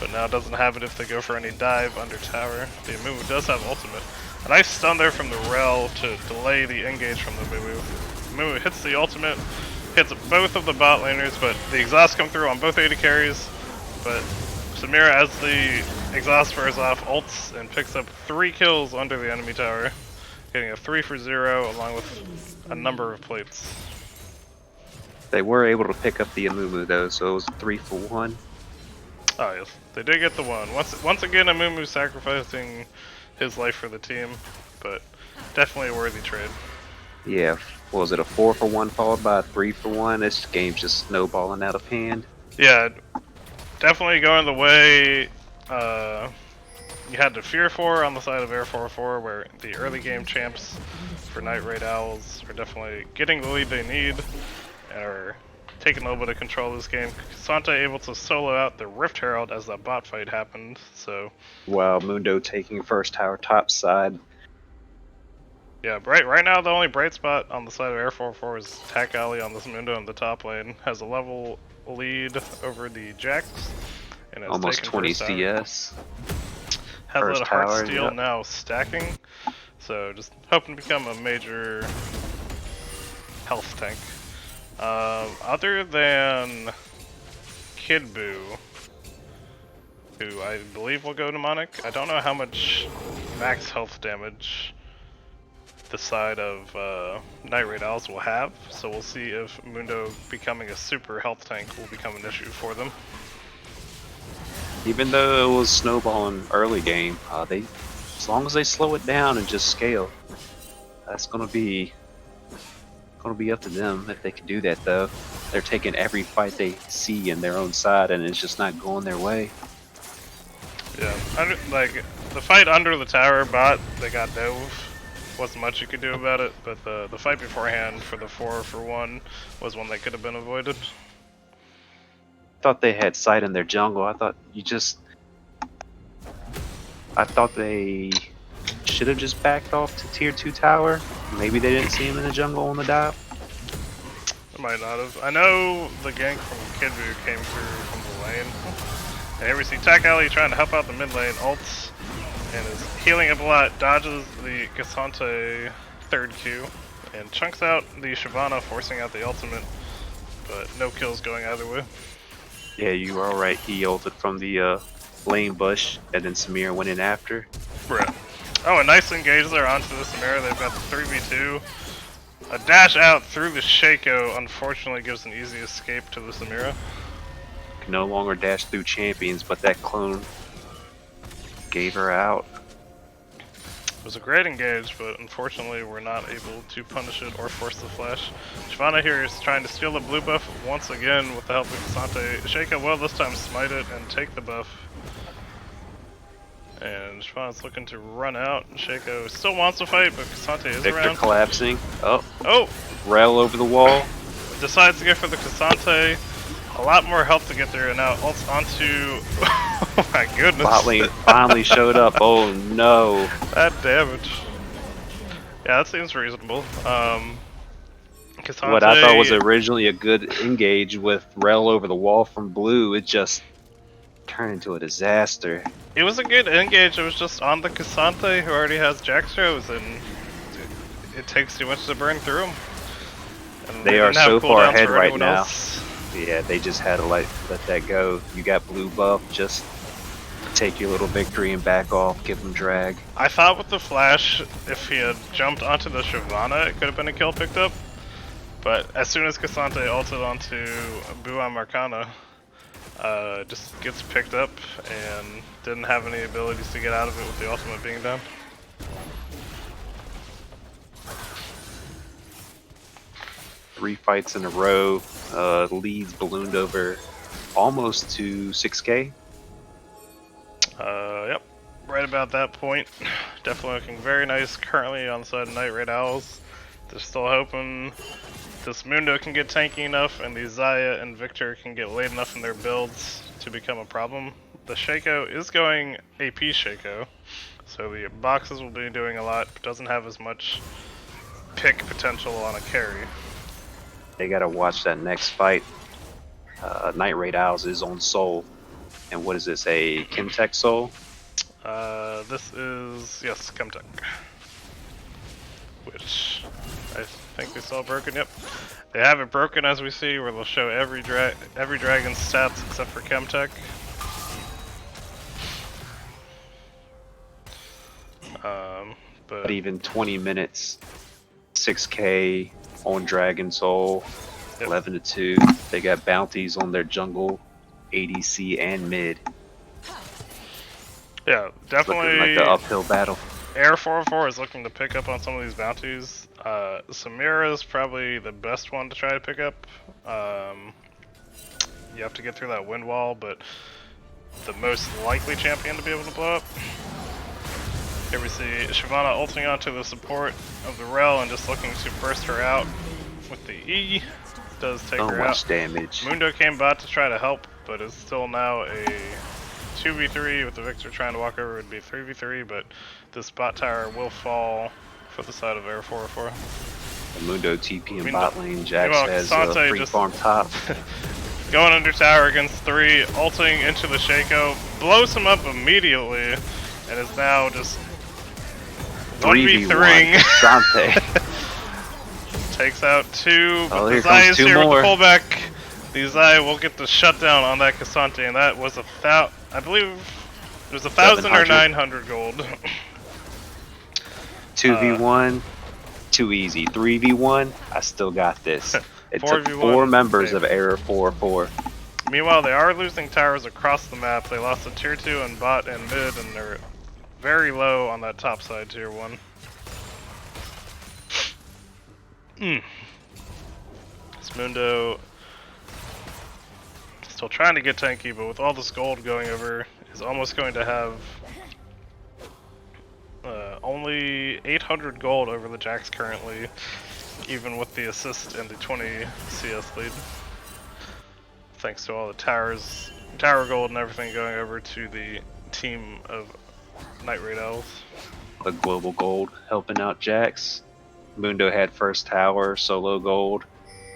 but now doesn't have it if they go for any dive under tower. The Amumu does have ultimate. A nice stun there from the Rel to delay the engage from the Amumu. Amumu hits the ultimate, hits both of the bot laners, but the exhaust come through on both AD carries. But Samira, as the exhaust wears off, ults and picks up 3 kills under the enemy tower, getting a 3 for 0 along with a number of plates. They were able to pick up the Amumu though, so it was 3 for 1. Oh yes, they did get the one. Once again, Amumu sacrificing his life for the team, but definitely a worthy trade. Yeah, what was it, a 4 for 1 followed by a 3 for 1? This game's just snowballing out of hand. Yeah, definitely going the way you had to fear for on the side of Air 4-4, where the early game champs for Night Raid Owls are definitely getting the lead they need, are taking a little bit of control of this game. Cassante able to solo out the Rift Herald as that bot fight happened, so... While Mundo taking first tower top side. Yeah, right now the only bright spot on the side of Air 4-4 is Tac Alley on this Mundo in the top lane. Has a level lead over the Jax. And it's Almost 20 tower. CS. Has First a tower, Heartsteel yep. now stacking. So just hoping to become a major health tank. Other than Kid Buu, who I believe will go demonic, I don't know how much max health damage the side of Night Raid Owls will have, so we'll see if Mundo becoming a super health tank will become an issue for them. Even though it was snowballing early game, as long as they slow it down and just scale, that's gonna be up to them if they can do that. Though they're taking every fight they see in their own side, and it's just not going their way. Yeah, like the fight under the tower bot, they got dove. Wasn't much you could do about it, but the fight beforehand for the 4 for 1 was one that could have been avoided. Thought they had sight in their jungle. I thought they should have just backed off to tier 2 tower. Maybe they didn't see him in the jungle on the dive. They might not have. I know the gank from Kid Buu came through from the lane. And here we see Tac Alley trying to help out the mid lane, ults, and is healing up a lot, dodges the Cassante 3rd Q, and chunks out the Shyvana, forcing out the ultimate, but no kills going either way. Yeah, you were alright. He ulted from the lane bush, and then Samir went in after. Right. Oh, a nice engage there onto the Samira. They've got the 3v2. A dash out through the Shaco unfortunately gives an easy escape to the Samira. Can no longer dash through champions, but that clone gave her out. It was a great engage, but unfortunately we're not able to punish it or force the flash. Shyvana here is trying to steal the blue buff once again with the help of Cassante. Shaco will this time smite it and take the buff. And Shyvana's looking to run out. Shaco still wants to fight, but Cassante is Victor around. collapsing. Oh! Rel over the wall. Decides to go for the Cassante. A lot more health to get there, and now ults onto... oh my goodness. Bot lane finally showed up. Oh no. That damage. Yeah, that seems reasonable. Cassante... What I thought was originally a good engage with Rel over the wall from blue, it just turned into a disaster. It was a good engage, it was just on the Cassante who already has Jaxtros, and it takes too much to burn through them. And They are so far ahead right anyone now. else. Yeah, they just had to let that go. You got blue buff, just take your little victory and back off, give them drag. I thought with the flash, if he had jumped onto the Shyvana, it could have been a kill picked up. But as soon as Cassante ulted onto Buu Marcana, just gets picked up and didn't have any abilities to get out of it with the ultimate being down. Three fights in a row, leads ballooned over almost to 6K. Yep, right about that point. Definitely looking very nice currently on the side of Night Raid Owls. They're still hoping this Mundo can get tanky enough and the Xayah and Victor can get late enough in their builds to become a problem. the Shaco is going AP Shaco, so the boxes will be doing a lot, but doesn't have as much pick potential on a carry. They gotta watch that next fight. Night Raid Owls is on Soul. And what is this, a Chemtech Soul? This is, yes, Chemtech. Which I think they saw broken, yep. They have it broken as we see, where they'll show every dragon's stats except for Chemtech. But even 20 minutes, 6K on Dragon Soul, yep. 11-2. They got bounties on their jungle, ADC, and mid. Yeah, definitely. Looking like the uphill battle. Air 404 is looking to pick up on some of these bounties. Samira is probably the best one to try to pick up. You have to get through that wind wall, but the most likely champion to be able to blow up. Here we see Shyvana ulting onto the support of the Rel and just looking to burst her out with the E. Does take So her out. much damage. Mundo came bot to try to help, but it's still now a 2v3 with the Victor trying to walk over. It would be 3v3, but this bot tower will fall for the side of Air 404. The Mundo TP in bot lane. Jax meanwhile, has Kasante free just farm top. going under tower against 3, ulting into the Shaco, blows him up immediately, and is now just 1v3ing. Kasante. Takes out 2, but Oh, the here Zai comes is 2 here more. with the pullback. The Zai will get the shutdown on that Kasante, and that was I believe it was 1,000 or 700. 900 gold. 2v1, too easy. 3v1, I still got this. It took 4v1, 4 members okay. of Error 4-4. Meanwhile, they are losing towers across the map. They lost a tier 2 in bot and mid, and they're very low on that top side tier 1. This Mundo still trying to get tanky, but with all this gold going over, is almost going to have only 800 gold over the Jax currently, even with the assist and the 20 CS lead. Thanks to all the tower gold and everything going over to the team of Night Raid Owls. The global gold helping out Jax. Mundo had first tower, solo gold.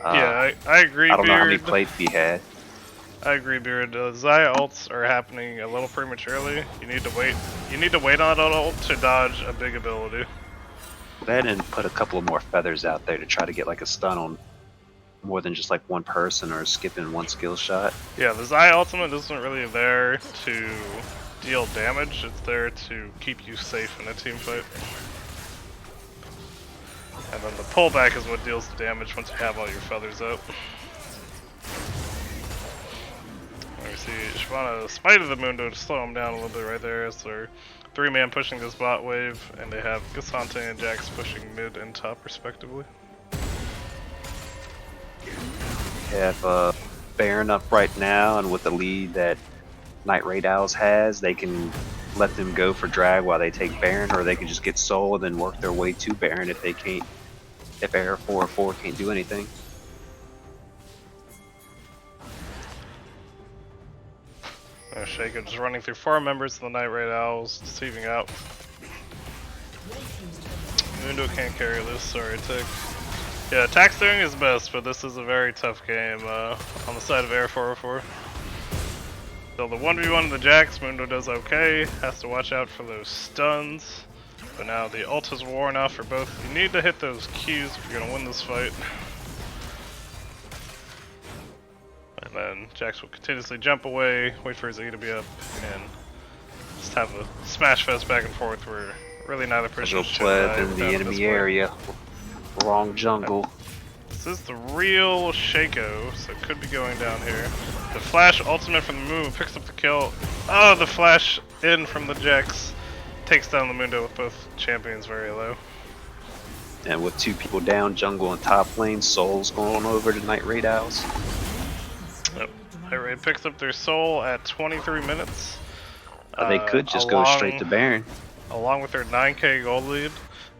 Yeah, I agree, I don't know how many Beard. plates he had. I agree, Beard. Xayah ults are happening a little prematurely. You need to wait. You need to wait on that ult to dodge a big ability. That and put a couple of more feathers out there to try to get like a stun on more than just like one person or skipping one skill shot. Yeah, the Xayah ultimate isn't really there to deal damage. It's there to keep you safe in a team fight. And then the pullback is what deals the damage once you have all your feathers out. We see Shyvana smite of the Mundo to slow him down a little bit right there as they're 3-man pushing this bot wave, and they have Kasante and Jax pushing mid and top respectively. Have Baron up right now, and with the lead that Night Raid Owls has, they can let them go for drag while they take Baron, or they can just get Soul and then work their way to Baron if they can't. If Air 4-4 can't do anything. Shaco just running through 4 members of the Night Raid Owls, deceiving out. Mundo can't carry this, sorry Tick. Yeah, attack's doing his best, but this is a very tough game on the side of Air 404. So the 1v1 of the Jax, Mundo does okay, has to watch out for those stuns. But now the ult is worn off for both. You need to hit those Qs if you're going to win this fight. And then Jax will continuously jump away, wait for his E to be up, and just have a smash fest back and forth where really neither person should die in the at this enemy point. area. Wrong jungle. This is the real Shaco, so it could be going down here. The flash ultimate from the Moon picks up the kill. Oh, the flash in from the Jax takes down the Mundo with both champions very low. And with 2 people down, jungle and top lane, Soul's going over to Night Raid Owls. Yep. Night Raid picks up their soul at 23 minutes. They could just go straight to Baron. Along with their 9k gold lead.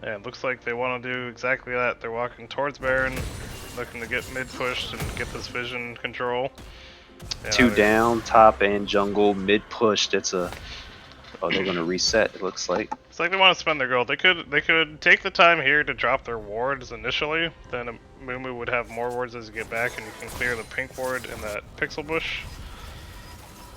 And looks like they want to do exactly that. They're walking towards Baron, looking to get mid pushed and get this vision control. Yeah, 2 down, top and jungle, mid push. That's a. Oh, they're gonna reset. It looks like. It's like they want to spend their gold. They could take the time here to drop their wards initially. Then Mumu would have more wards as you get back, and you can clear the pink ward in that pixel bush.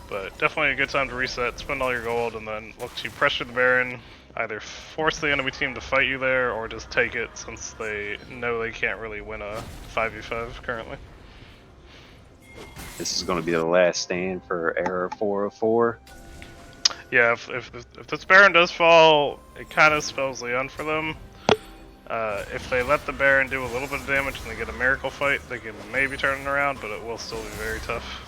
But definitely a good time to reset, spend all your gold, and then look to pressure the Baron. Either force the enemy team to fight you there, or just take it since they know they can't really win a 5v5 currently. This is going to be the last stand for Error 404. Yeah, if this Baron does fall, it kind of spells the end for them. If they let the Baron do a little bit of damage and they get a miracle fight, they can maybe turn it around, but it will still be very tough.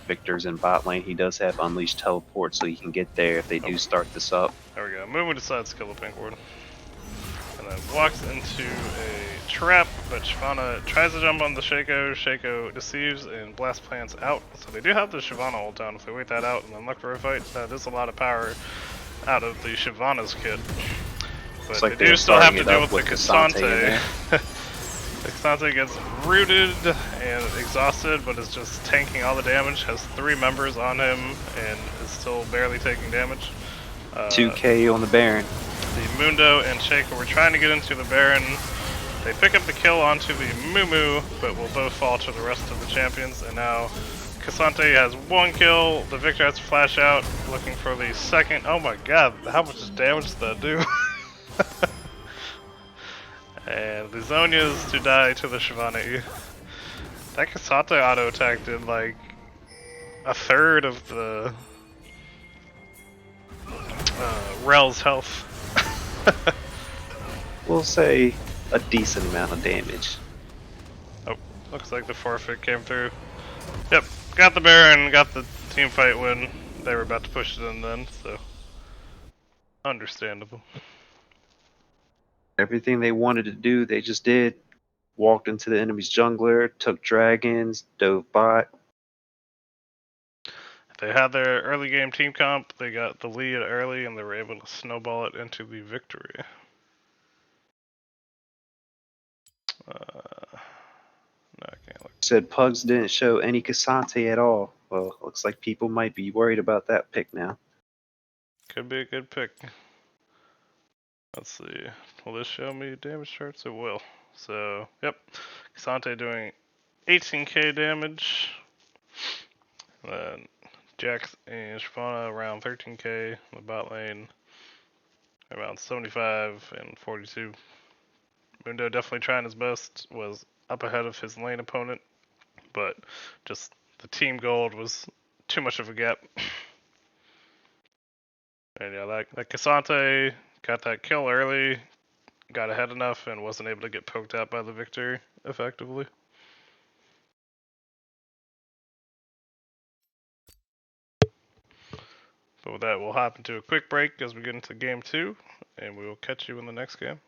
Victor's in bot lane. He does have Unleashed Teleport, so he can get there if they do start this up. There we go. Mumu decides to kill the pink ward. And then walks into a trap, but Shyvana tries to jump on the Shaco. Shaco deceives and Blast Plants out. So they do have the Shyvana ult down. If they wait that out and then look for a fight, that is a lot of power out of the Shyvana's kit. But like they do still have to deal with the Cassante Cassante. The Cassante gets rooted and exhausted, but is just tanking all the damage. Has 3 members on him and is still barely taking damage. 2k on the Baron. The Mundo and Shaco were trying to get into the Baron. They pick up the kill onto the Mumu, but will both fall to the rest of the champions. And now Cassante has 1 kill. The Victor has to flash out, looking for the second. Oh my god, how much damage does that do? And the Zonia's to die to the Shyvana. That Cassante auto attack did like a third of the Rel's health. We'll say a decent amount of damage. Oh, looks like the forfeit came through. Yep, got the Baron, got the team fight win. They were about to push it in then, so understandable. Everything they wanted to do, they just did. Walked into the enemy's jungler, took dragons, dove bot. They had their early game team comp, they got the lead early, and they were able to snowball it into the victory. No, I can't look. Said Pugs didn't show any Cassante at all. Well, looks like people might be worried about that pick now. Could be a good pick. Let's see. Will this show me damage charts? It will. So, yep. Cassante doing 18k damage. And then Jax and Shyvana around 13k. In the bot lane around 75 and 42. Mundo definitely trying his best. Was up ahead of his lane opponent. But just the team gold was too much of a gap. And yeah, that Cassante got that kill early, got ahead enough, and wasn't able to get poked out by the Victor effectively. But with that, we'll hop into a quick break as we get into game 2, and we will catch you in the next game.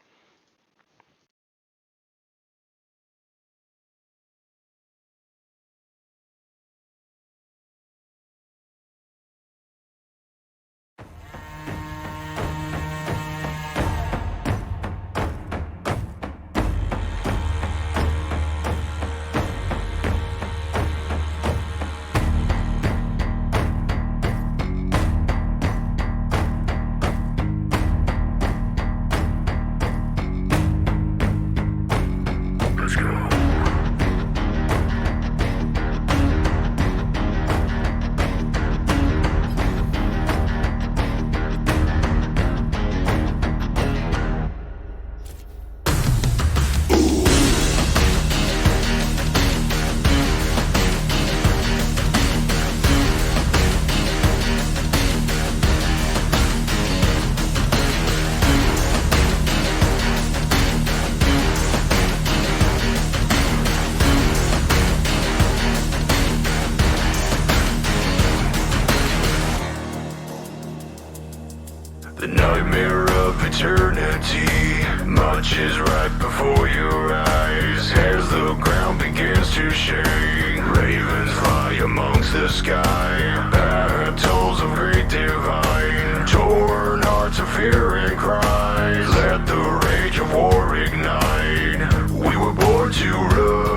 Let's go. The nightmare of eternity marches right before your eyes as the ground begins to shake. Ravens fly amongst the sky, battles of great divine, torn hearts of fear and cries. Let the rage of war ignite. We were born to rise.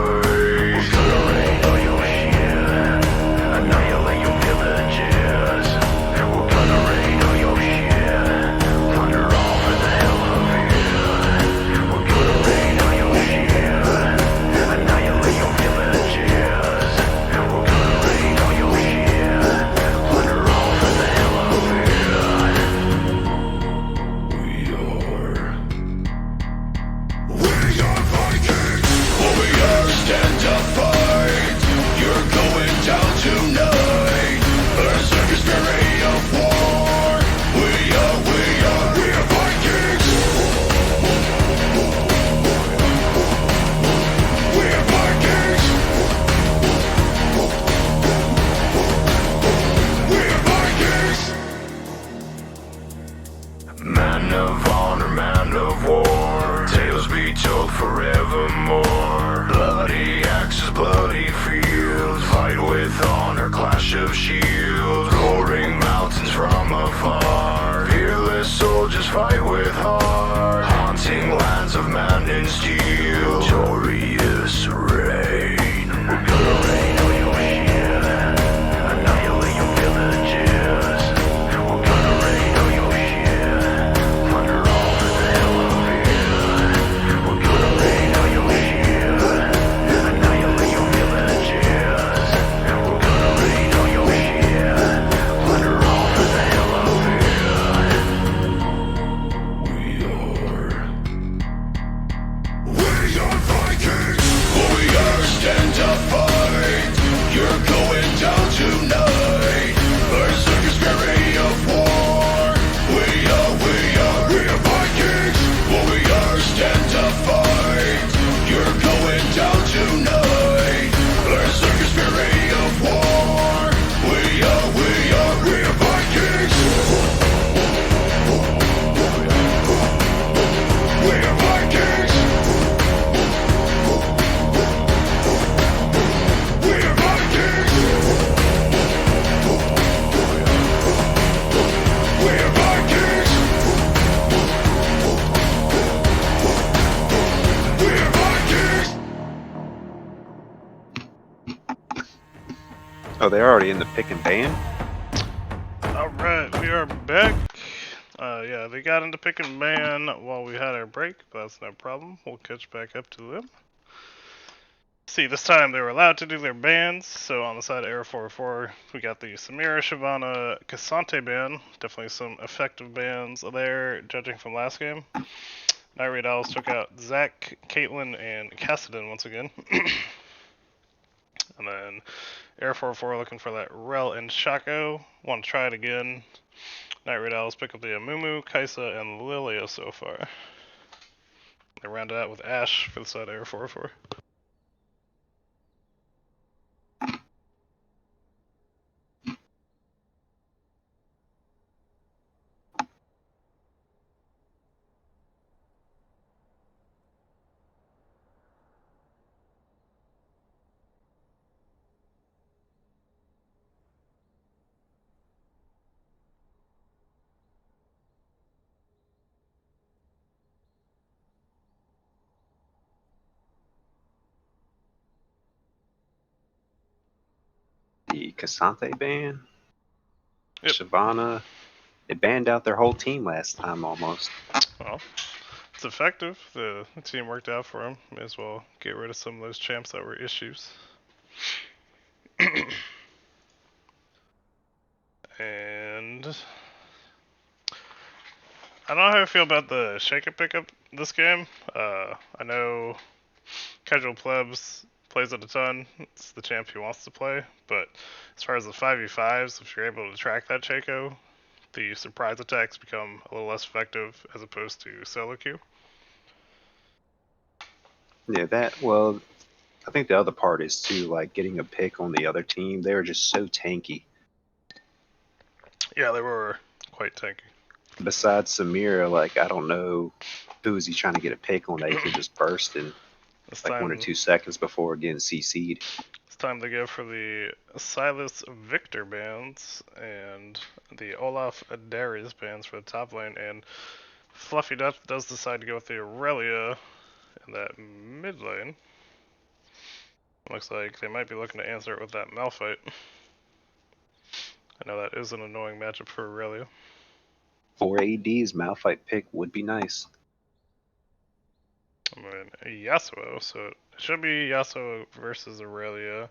Man of honor, man of war, tales be told forevermore. Bloody axes, bloody fields, fight with honor, clash of shields. Roaring mountains from afar, fearless soldiers fight with heart. Haunting lands of man and steel, victorious reign. We're gonna reign on your ship, annihilate your villages. We're gonna rain on your ship, plunder all that the hell of it. We're gonna rain on your ship, annihilate your villages. We're gonna rain on your ship, plunder all that the hell of it. We are Vikings, warriors stand to fight. You're going down tonight. Berserkers fury of war. We are Vikings, warriors stand to fight. You're going down tonight. Berserkers fury of war. We are Vikings. We are Vikings. We are Vikings. We are Vikings. We are Vikings. Oh, they're already in the pick and ban? Alright, we are back. Yeah, they got into pick and ban while we had our break, but that's no problem. We'll catch back up to them. See, this time they were allowed to do their bans, so on the side of Air 404, we got the Samira, Shyvana, Cassante ban. Definitely some effective bans there, judging from last game. Night Raid Owls took out Zach, Caitlyn, and Cassidon once again. And then Air 404 looking for that Rel and Shaco. Want to try it again. Night Raid Owls pick up the Amumu, Kaisa, and Lilia so far. They rounded out with Ash for the side of Air 404. The Cassante ban? Yep. Shyvana? They banned out their whole team last time almost. Well, it's effective. The team worked out for them. May as well get rid of some of those champs that were issues. And I don't know how I feel about the Shaker pickup this game. I know Casual Plebs plays it a ton. It's the champ he wants to play. But as far as the 5v5s, if you're able to track that Shaco, the surprise attacks become a little less effective as opposed to solo queue. Yeah, well, I think the other part is too, like, getting a pick on the other team. They were just so tanky. Yeah, they were quite tanky. Besides Samira, like, I don't know who is he trying to get a pick on that he can just burst in This like time, 1 or 2 seconds before getting CC'd. It's time to go for the Silas Victor bands and the Olaf Darius bands for the top lane, and Fluffy does decide to go with the Aurelia in that mid lane. Looks like they might be looking to answer it with that Malphite. I know that is an annoying matchup for Aurelia. 4 AD's Malphite pick would be nice. I mean, Yasuo, so it should be Yasuo versus Aurelia.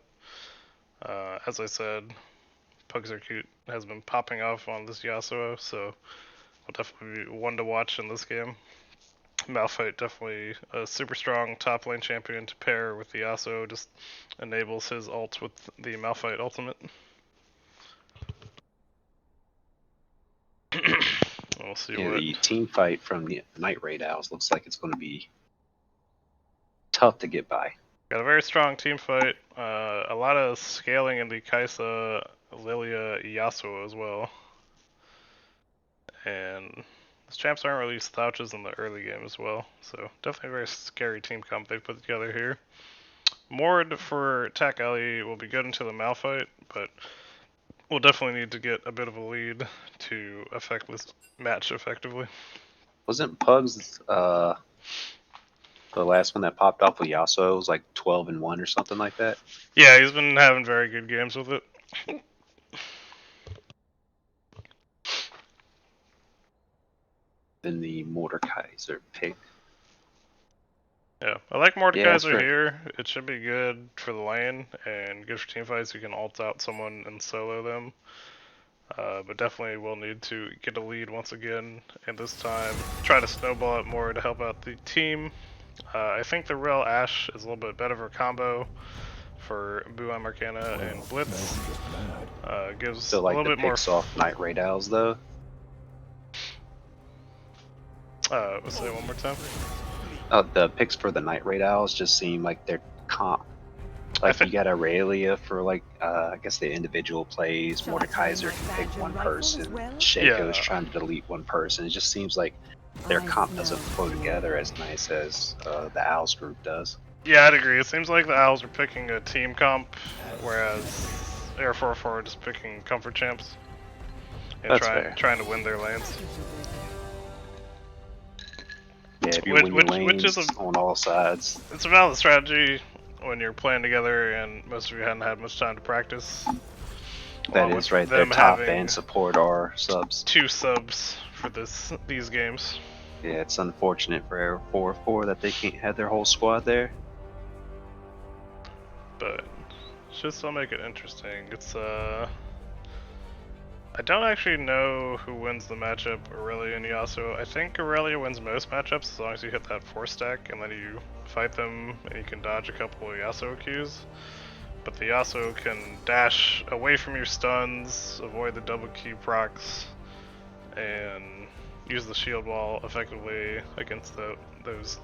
As I said, Pugzercute has been popping off on this Yasuo, so will definitely be one to watch in this game. Malphite definitely a super strong top lane champion to pair with the Yasuo, just enables his ult with the Malphite ultimate. We'll see Yeah, what. the team fight from the Night Raid Owls looks like it's going to be tough to get by. Got a very strong team fight. A lot of scaling in the Kaisa, Lilia, Yasuo as well. And His champs aren't really slouches in the early game as well, so definitely a very scary team comp they put together here. Mord for attack alley will be good into the Malphite, but we'll definitely need to get a bit of a lead to affect this match effectively. Wasn't Pugs the last one that popped off with Yasuo was like 12-1 or something like that? Yeah, he's been having very good games with it. Then the Mordekaiser pick. Yeah, I like Yeah, that's Mordekaiser right. here. It should be good for the lane and good for teamfights. You can ult out someone and solo them. But definitely will need to get a lead once again, and this time try to snowball it more to help out the team. I think the real Ashe is a little bit better of a combo for Buai Marcana and Blitz. Gives Still a like little the bit more. picks off Night Raid Owls though. Let's say it one more time. The picks for the Night Raid Owls just seem like they're comp. I Like think you got Aurelia for like I guess the individual plays. Mordekaiser can pick one person. Shaco's yeah, trying to delete one person. It just seems like their comp doesn't flow together as nice as the Owls group does. yeah, I'd agree. It seems like the Owls are picking a team comp, whereas Air 4 are just picking comfort champs and That's fair. trying to win their lanes. Yeah, if you're winning Which is lanes on all sides. it's a valid strategy when you're playing together and most of you hadn't had much time to practice. That Along is with right there. them Top having and support are subs. 2 subs for these games. Yeah, it's unfortunate for Air 4 that they can't have their whole squad there. But should still make it interesting. It's I don't actually know who wins the matchup, Aurelia and Yasuo. I think Aurelia wins most matchups as long as you hit that 4 stack and then you fight them and you can dodge a couple of Yasuo Qs. But the Yasuo can dash away from your stuns, avoid the double Q procs, and use the shield wall effectively against those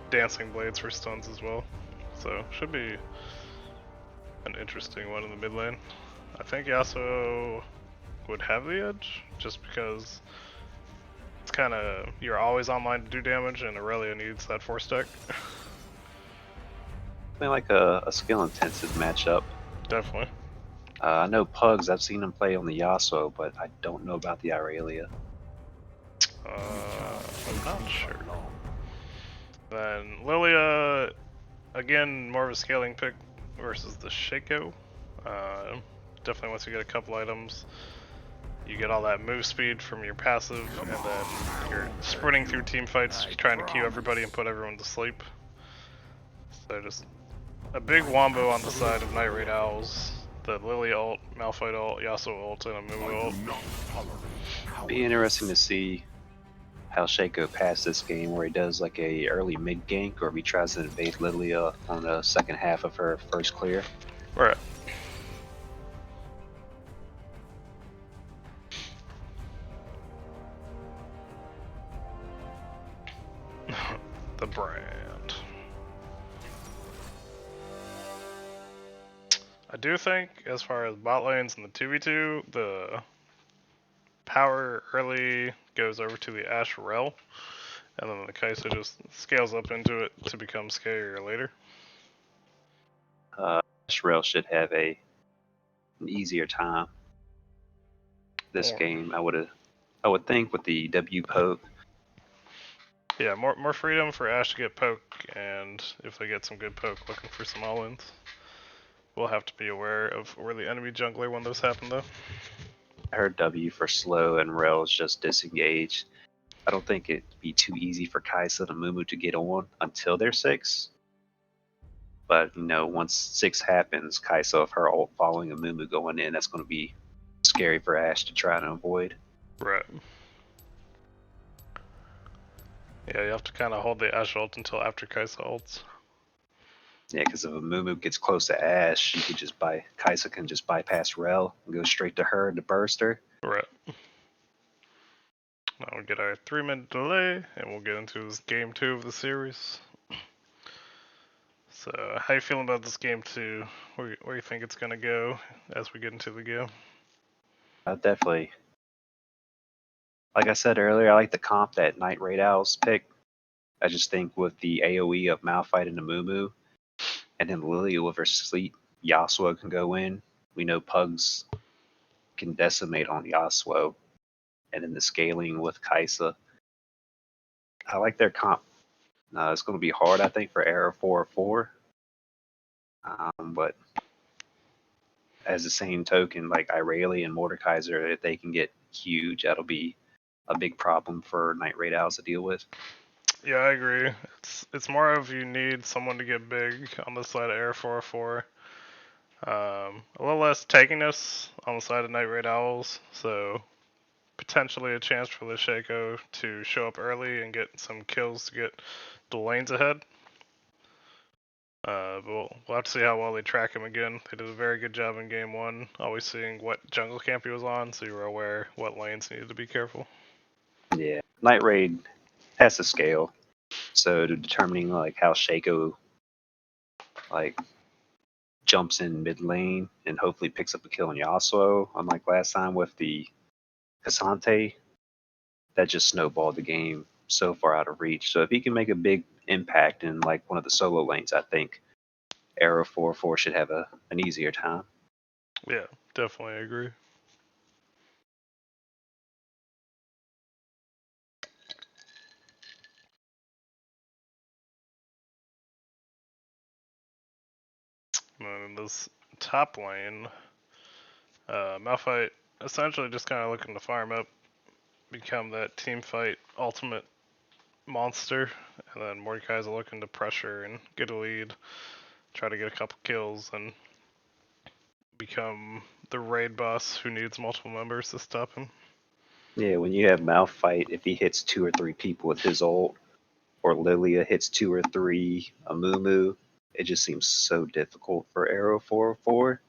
dancing blades for stuns as well. So should be an interesting one in the mid lane. I think Yasuo would have the edge, just because it's kind of, you're always online to do damage, and Aurelia needs that 4 stack. Been like a skill intensive matchup. Definitely. I know Pugs, I've seen him play on the Yasuo, but I don't know about the Aurelia. I'm not sure. Then Lilia, again, more of a scaling pick versus the Shaco. Definitely once you get a couple items, you get all that move speed from your passive, and then you're sprinting through team fights, trying to queue everybody and put everyone to sleep. So just a big wombo on the side of Night Raid Owls. The Lily ult, Malphite ult, Yasuo ult, and a Moo ult. Be interesting to see how Shaco passed this game, where he does like a early mid gank, or if he tries to invade Lilia on the second half of her first clear. Right. The brand. I do think, as far as bot lanes and the 2v2, the power early goes over to the Ashe Rel, and then the Kai'Sa just scales up into it to become scarier later. Shrel should have an easier time this game. I would think with the W poke. Yeah, more freedom for Ashe to get poke, and if they get some good poke looking for some all-ins. We'll have to be aware of where the enemy jungler when those happen, though. I heard W for slow and Rel is just disengaged. I don't think it'd be too easy for Kai'Sa and Mumu to get on until they're 6. But once 6 happens, Kai'Sa of her ult following a Mumu going in, that's going to be scary for Ashe to try to avoid. Right. Yeah, you have to kind of hold the Ashe ult until after Kai'Sa ults. Yeah, because if a Mumu gets close to Ashe, you could just Kai'Sa can just bypass Rel and go straight to her to burst her. Right. Now we'll get our 3-minute delay, and we'll get into this game 2 of the series. So, how you feeling about this game 2? Where you think it's gonna go as we get into the game? Definitely Like I said earlier, I like the comp that Night Raid Owls pick. I just think with the AoE of Malphite and the Moo, and then Lilia with her sleep, Yasuo can go in. We know Pugs can decimate on Yasuo, and then the scaling with Kaisa. I like their comp. It's going to be hard, I think, for Era 404. But as the same token, like Irelia and Mordekaiser, if they can get huge, that'll be a big problem for Night Raid Owls to deal with. Yeah, I agree. It's more of you need someone to get big on the side of Air 404. A little less tankiness on the side of Night Raid Owls, so potentially a chance for the Shaco to show up early and get some kills to get the lanes ahead. But we'll have to see how well they track him again. They did a very good job in game one, always seeing what jungle camp he was on, so you were aware what lanes needed to be careful. Yeah, Night Raid has to scale, so determining like how Shaco like jumps in mid lane and hopefully picks up a kill on Yasuo, unlike last time with the Cassante, that just snowballed the game so far out of reach. So if he can make a big impact in like one of the solo lanes, I think Arrow 4-4 should have an easier time. Yeah, definitely agree. And then in this top lane, Malphite essentially just kind of looking to farm up, become that team fight ultimate monster, and then Mordekai's looking to pressure and get a lead, try to get a couple kills, and become the raid boss who needs multiple members to stop him. Yeah, when you have Malphite, if he hits 2 or 3 people with his ult, or Lilia hits 2 or 3 Amumu, it just seems so difficult for Arrow 404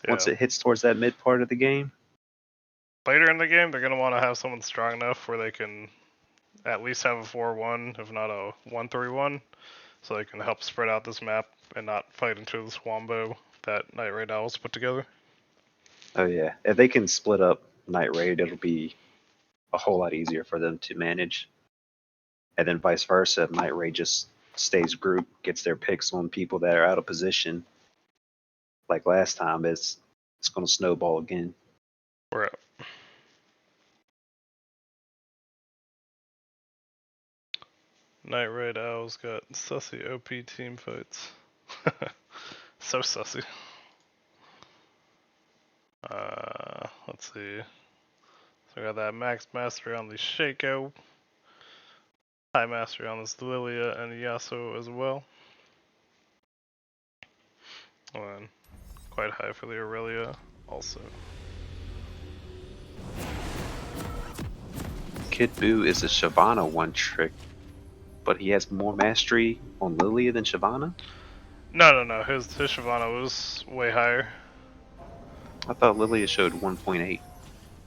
once Yeah. it hits towards that mid part of the game. Later in the game, they're going to want to have someone strong enough where they can at least have a 4-1, if not a 1-3-1, so they can help spread out this map and not fight into this wombo that Night Raid Owls put together. Oh yeah, if they can split up Night Raid, it'll be a whole lot easier for them to manage. And then vice versa, if Night Raid just stays group, gets their picks on people that are out of position, like last time, it's going to snowball again. We're up. Night Raid Owls got sussy OP team fights. So sussy. Let's see. So we got that max mastery on the Shaco, high mastery on this Lilia and Yasuo as well. And then quite high for the Aurelia also. Kid Buu is a Shyvana one trick, but he has more mastery on Lilia than Shyvana? No. His Shyvana was way higher. I thought Lilia showed 1.8.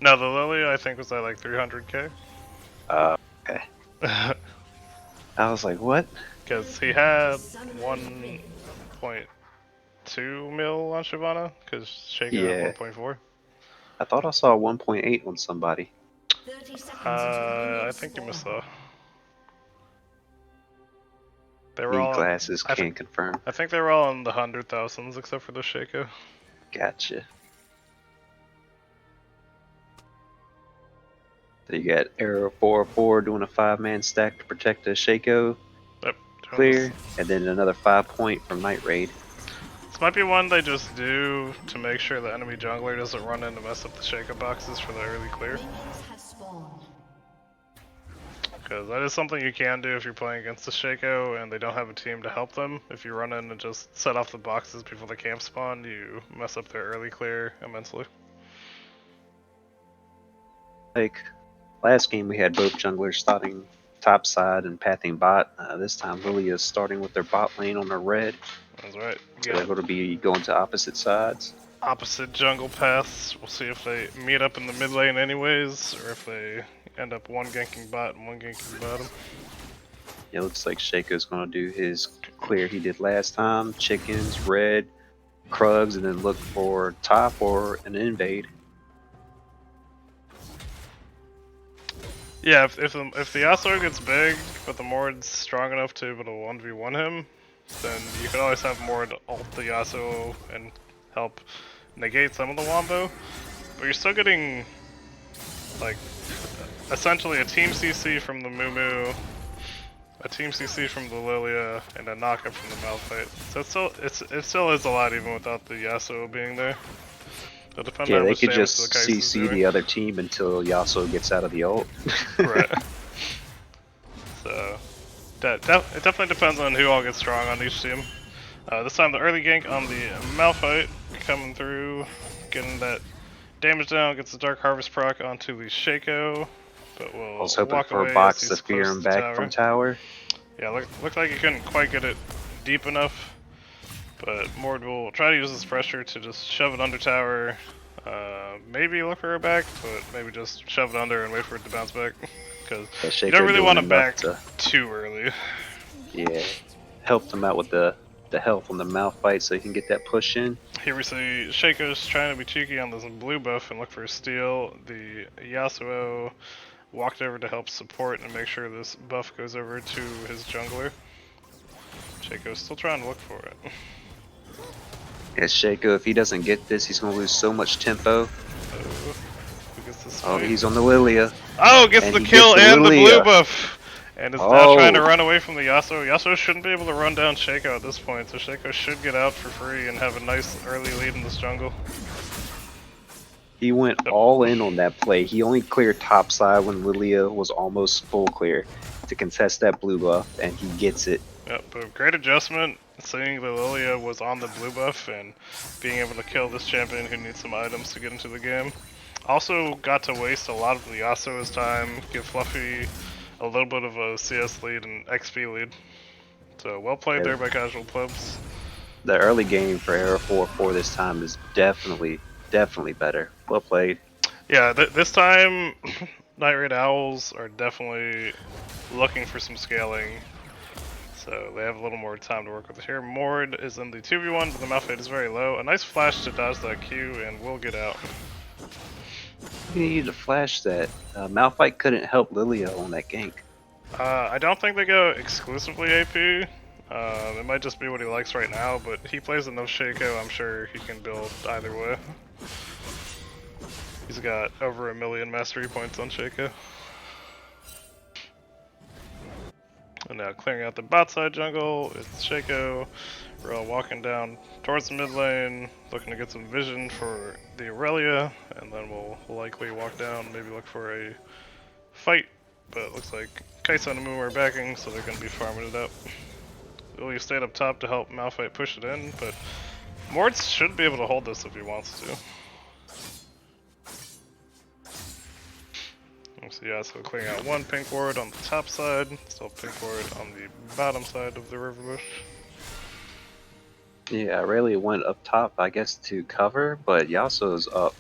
No, the Lilia I think was at like 300k. Okay. I was like, what? Because he had 1.2 mil on Shyvana, because Shaco Yeah. had 1.4. I thought I saw 1.8 on somebody. I think you missed that. They were Need all. glasses, can't confirm. I think they were all in the 100,000s except for the Shaco. Gotcha. So you got Arrow 404 doing a 5-man stack to protect the Shaco. Yep. Clear, and then another 5 point from Night Raid. This might be one they just do to make sure the enemy jungler doesn't run in to mess up the Shaco boxes for the early clear. Because that is something you can do if you're playing against the Shaco and they don't have a team to help them. If you run in and just set off the boxes before the camp spawn, you mess up their early clear immensely. Like last game, we had both junglers starting top side and pathing bot. This time, Lilia is starting with their bot lane on their red. That's right. So they're going to be going to opposite sides. Opposite jungle paths. We'll see if they meet up in the mid lane anyways, or if they end up one ganking bot and one ganking bottom. It looks like Shaco's going to do his clear he did last time. Chickens, red, Krugs, and then look for top or an invade. Yeah, if the Yasuo gets big, but the Mord's strong enough to be able to 1v1 him, then you can always have Mord ult the Yasuo and help negate some of the wombo. But you're still getting, like, essentially a team CC from the Mumu, a team CC from the Lilia, and a knockup from the Malphite. So it still is a lot even without the Yasuo being there. It'll depend Yeah, on they which could damage just the Kai'Sa is CC doing. the other team until Yasuo gets out of the ult. Right. So, it definitely depends on who all gets strong on each team. This time the early gank on the Malphite coming through, getting that damage down, gets the Dark Harvest proc onto the Shaco, but I will was hoping walk for a away as box to he's fear close him to the back tower. from tower. Yeah, looked like he couldn't quite get it deep enough, but Mord will try to use this pressure to just shove it under tower. Maybe look for her back, but maybe just shove it under and wait for it to bounce back. Because Yeah, you don't Shaco really doing want to enough back to, too early. yeah, helped him out with the health on the Malphite so he can get that push in. Here we see Shaco's trying to be cheeky on this blue buff and look for a steal. The Yasuo walked over to help support and make sure this buff goes over to his jungler. Shaco's still trying to look for it. Yeah, Shaco, if he doesn't get this, he's gonna lose so much tempo. Who gets this Oh, fight? he's on the Lilia. Oh, gets And the he kill gets the and the blue Lilia. buff! And is now trying to Oh. run away from the Yasuo. Yasuo shouldn't be able to run down Shaco at this point, so Shaco should get out for free and have a nice early lead in this jungle. He went all in on that play. He only cleared topside when Lilia was almost full clear to contest that blue buff, and he gets it. Yep, but great adjustment, seeing that Lilia was on the blue buff and being able to kill this champion who needs some items to get into the game. Also got to waste a lot of the Yasuo's time, give Fluffy a little bit of a CS lead and XP lead. So well played there by casual plebs. The early game for Era 4-4 this time is definitely better. Well played. Yeah, this time Night Raid Owls are definitely looking for some scaling. So they have a little more time to work with here. Mord is in the 2v1, but the Malphite is very low. A nice flash to dodge that Q, and we'll get out. You needed to flash that. Malphite couldn't help Lilia on that gank. I don't think they go exclusively AP. It might just be what he likes right now, but he plays enough Shaco, I'm sure he can build either way. He's got over 1 million mastery points on Shaco. And now clearing out the bot side jungle, it's Shaco. We're all walking down towards the mid lane, looking to get some vision for the Aurelia, and then we'll likely walk down, maybe look for a fight. But it looks like Kai'Sa and Mumu are backing, so they're going to be farming it up. Ilya stayed up top to help Malphite push it in, but Mord should be able to hold this if he wants to. So yeah, so clearing out one pink ward on the top side, still pink ward on the bottom side of the river bush. Yeah, Aurelia went up top, I guess, to cover, but Yasuo's up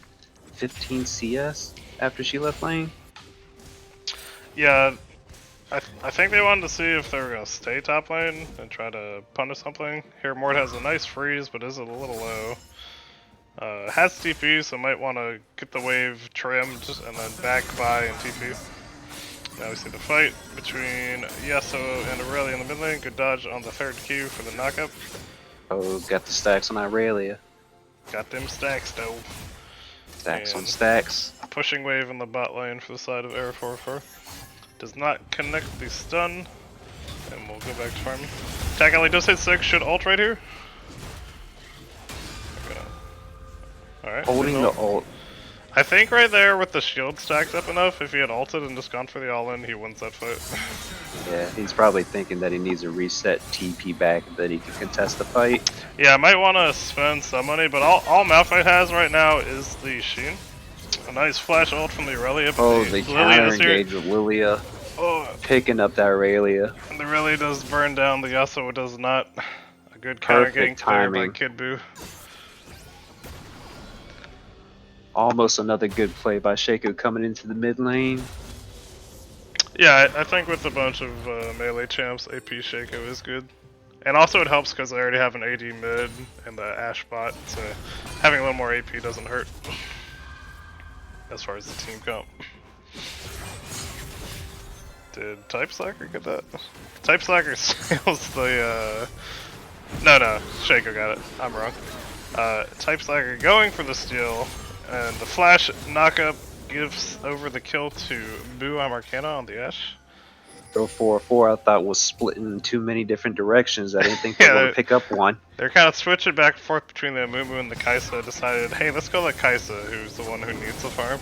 15 CS after she left lane. Yeah, I think they wanted to see if they were going to stay top lane and try to punish something. Here, Mord has a nice freeze, but is a little low. Has TP, so might want to get the wave trimmed and then back by and TP. Now we see the fight between Yasuo and Aurelia in the mid lane. Good dodge on the third Q for the knockup. Oh, got the stacks on Aurelia. Got them stacks though. Stacks on And stacks. pushing wave in the bot lane for the side of Era 4-4. Does not connect the stun. And we'll go back to farming. Attack alley does hit 6, should ult right here. Alright. Holding the ult. I think right there with the shield stacked up enough, if he had ulted and just gone for the all-in, he wins that fight. Yeah, he's probably thinking that he needs to reset TP back that he can contest the fight. Yeah, I might want to spend some money, but all Malphite has right now is the Sheen. A nice flash ult from the Aurelia, but Oh, the they Lilia counter is here. engage with Lilia. Oh, Picking up that Aurelia. and the Aurelia does burn down, the Yasuo does not. A good counter gank Perfect there by timing. Kid Buu. Almost another good play by Shaco coming into the mid lane. Yeah, I think with a bunch of melee champs, AP Shaco is good. And also it helps because I already have an AD mid and the Ashe bot, so having a little more AP doesn't hurt. As far as the team comp. Did Type Slacker get that? Type Slacker steals the, No, Shaco got it. I'm wrong. Type Slacker going for the steal, and the flash knockup gives over the kill to Boo Arcana on the Ashe. 4-4 I thought was split in too many different directions. I didn't think they were going to pick up one. They're kind of switching back and forth between the Amumu and the Kaisa. Decided, hey, let's go let Kaisa, who's the one who needs the farm.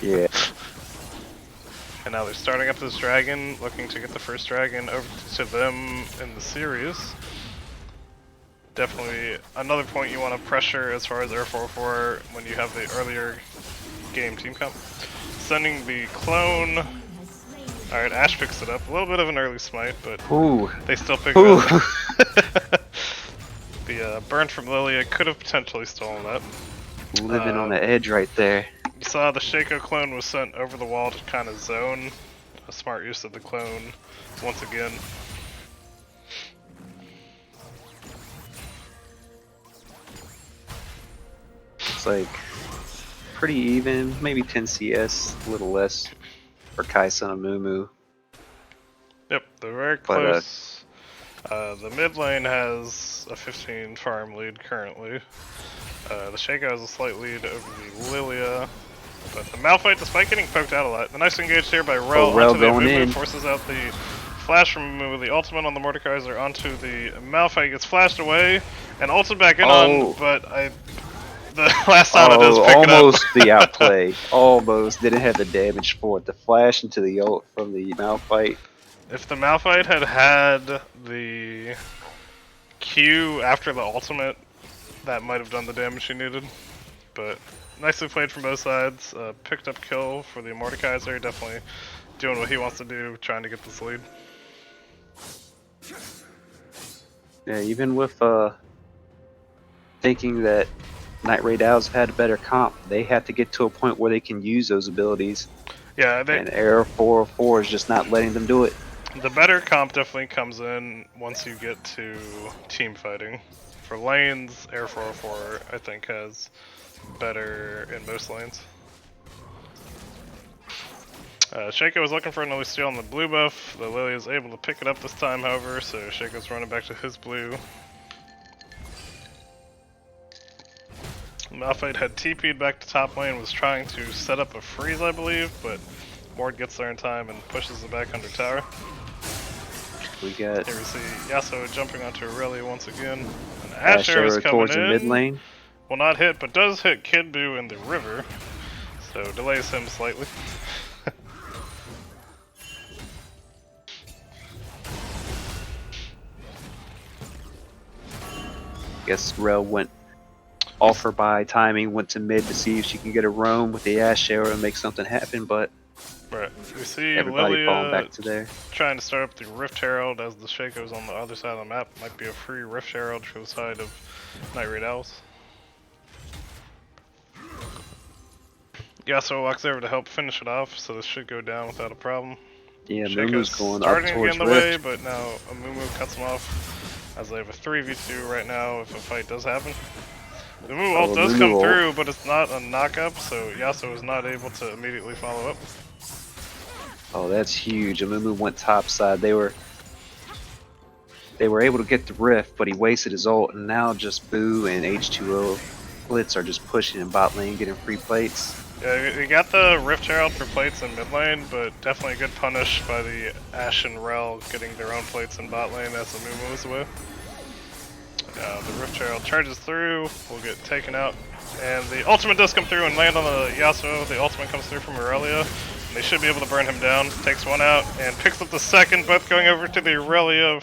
Yeah. And now they're starting up this dragon, looking to get the first dragon over to them in the series. Definitely another point you want to pressure as far as Air 4-4 when you have the earlier game team comp. Sending the clone. Alright, Ashe picks it up. A little bit of an early smite, but they still pick it up. The burn from Lilia could have potentially stolen that. Living on the edge right there. You saw the Shaco clone was sent over the wall to kind of zone. A smart use of the clone once again. It's like pretty even, maybe 10 CS, a little less for Kaisa and Amumu. Yep, they're very close. The mid lane has a 15 farm lead currently. The Shaco has a slight lead over the Lilia. But the Malphite, despite getting poked out a lot, the nice engage here by Rel onto the Amumu forces out the flash from Amumu, the ultimate on the Mordekaiser onto the Malphite, gets flashed away, and ulted back in on, but the last time it does pick it up. Almost the outplay. Almost didn't have the damage for it. The flash into the ult from the Malphite. If the Malphite had had the Q after the ultimate, that might have done the damage he needed. But nicely played from both sides. Picked up kill for the Mordekaiser. Definitely doing what he wants to do, trying to get this lead. Yeah, even with thinking that Night Raid Owls had a better comp, they have to get to a point where they can use those abilities. Yeah, and Air 404 is just not letting them do it. The better comp definitely comes in once you get to team fighting. For lanes, Air 404 I think has better in most lanes. Shaco was looking for another steal on the blue buff. The Lily is able to pick it up this time, however, so Shaco's running back to his blue. Malphite had TP'd back to top lane, was trying to set up a freeze, I believe, but Mord gets there in time and pushes it back under tower. We got here we see Yasuo jumping onto Aurelia once again. An Ashe arrow is coming towards in. the mid lane. Will not hit, but does hit Kid Buu in the river, so delays him slightly. Guess Rel went off her by timing, went to mid to see if she can get a roam with the Ashe arrow and make something happen, but right. We see everybody Lilia falling back to there. Trying to start up the Rift Herald as the Shaco's on the other side of the map. Might be a free Rift Herald for the side of Night Raid Owls. Yasuo walks over to help finish it off, so this should go down without a problem. Yeah, Shaco's Mumu's going starting up to get towards in the way, Rift. but now Amumu cuts him off as they have a 3v2 right now if a fight does happen. The Amumu ult does come through, but it's not a knock-up, so Yasuo is not able to immediately follow up. Oh, that's huge. Amumu went top side. They were able to get the rift, but he wasted his ult, and now just Boo and H2O Blitz are just pushing in bot lane, getting free plates. Yeah, we got the Rift Herald for plates in mid lane, but definitely a good punish by the Ashe and Rel getting their own plates in bot lane as the Amumu was away. The Rift Herald charges through, will get taken out, and the ultimate does come through and land on the Yasuo. The ultimate comes through from Aurelia, and they should be able to burn him down. Takes one out, and picks up the second, both going over to the Aurelia.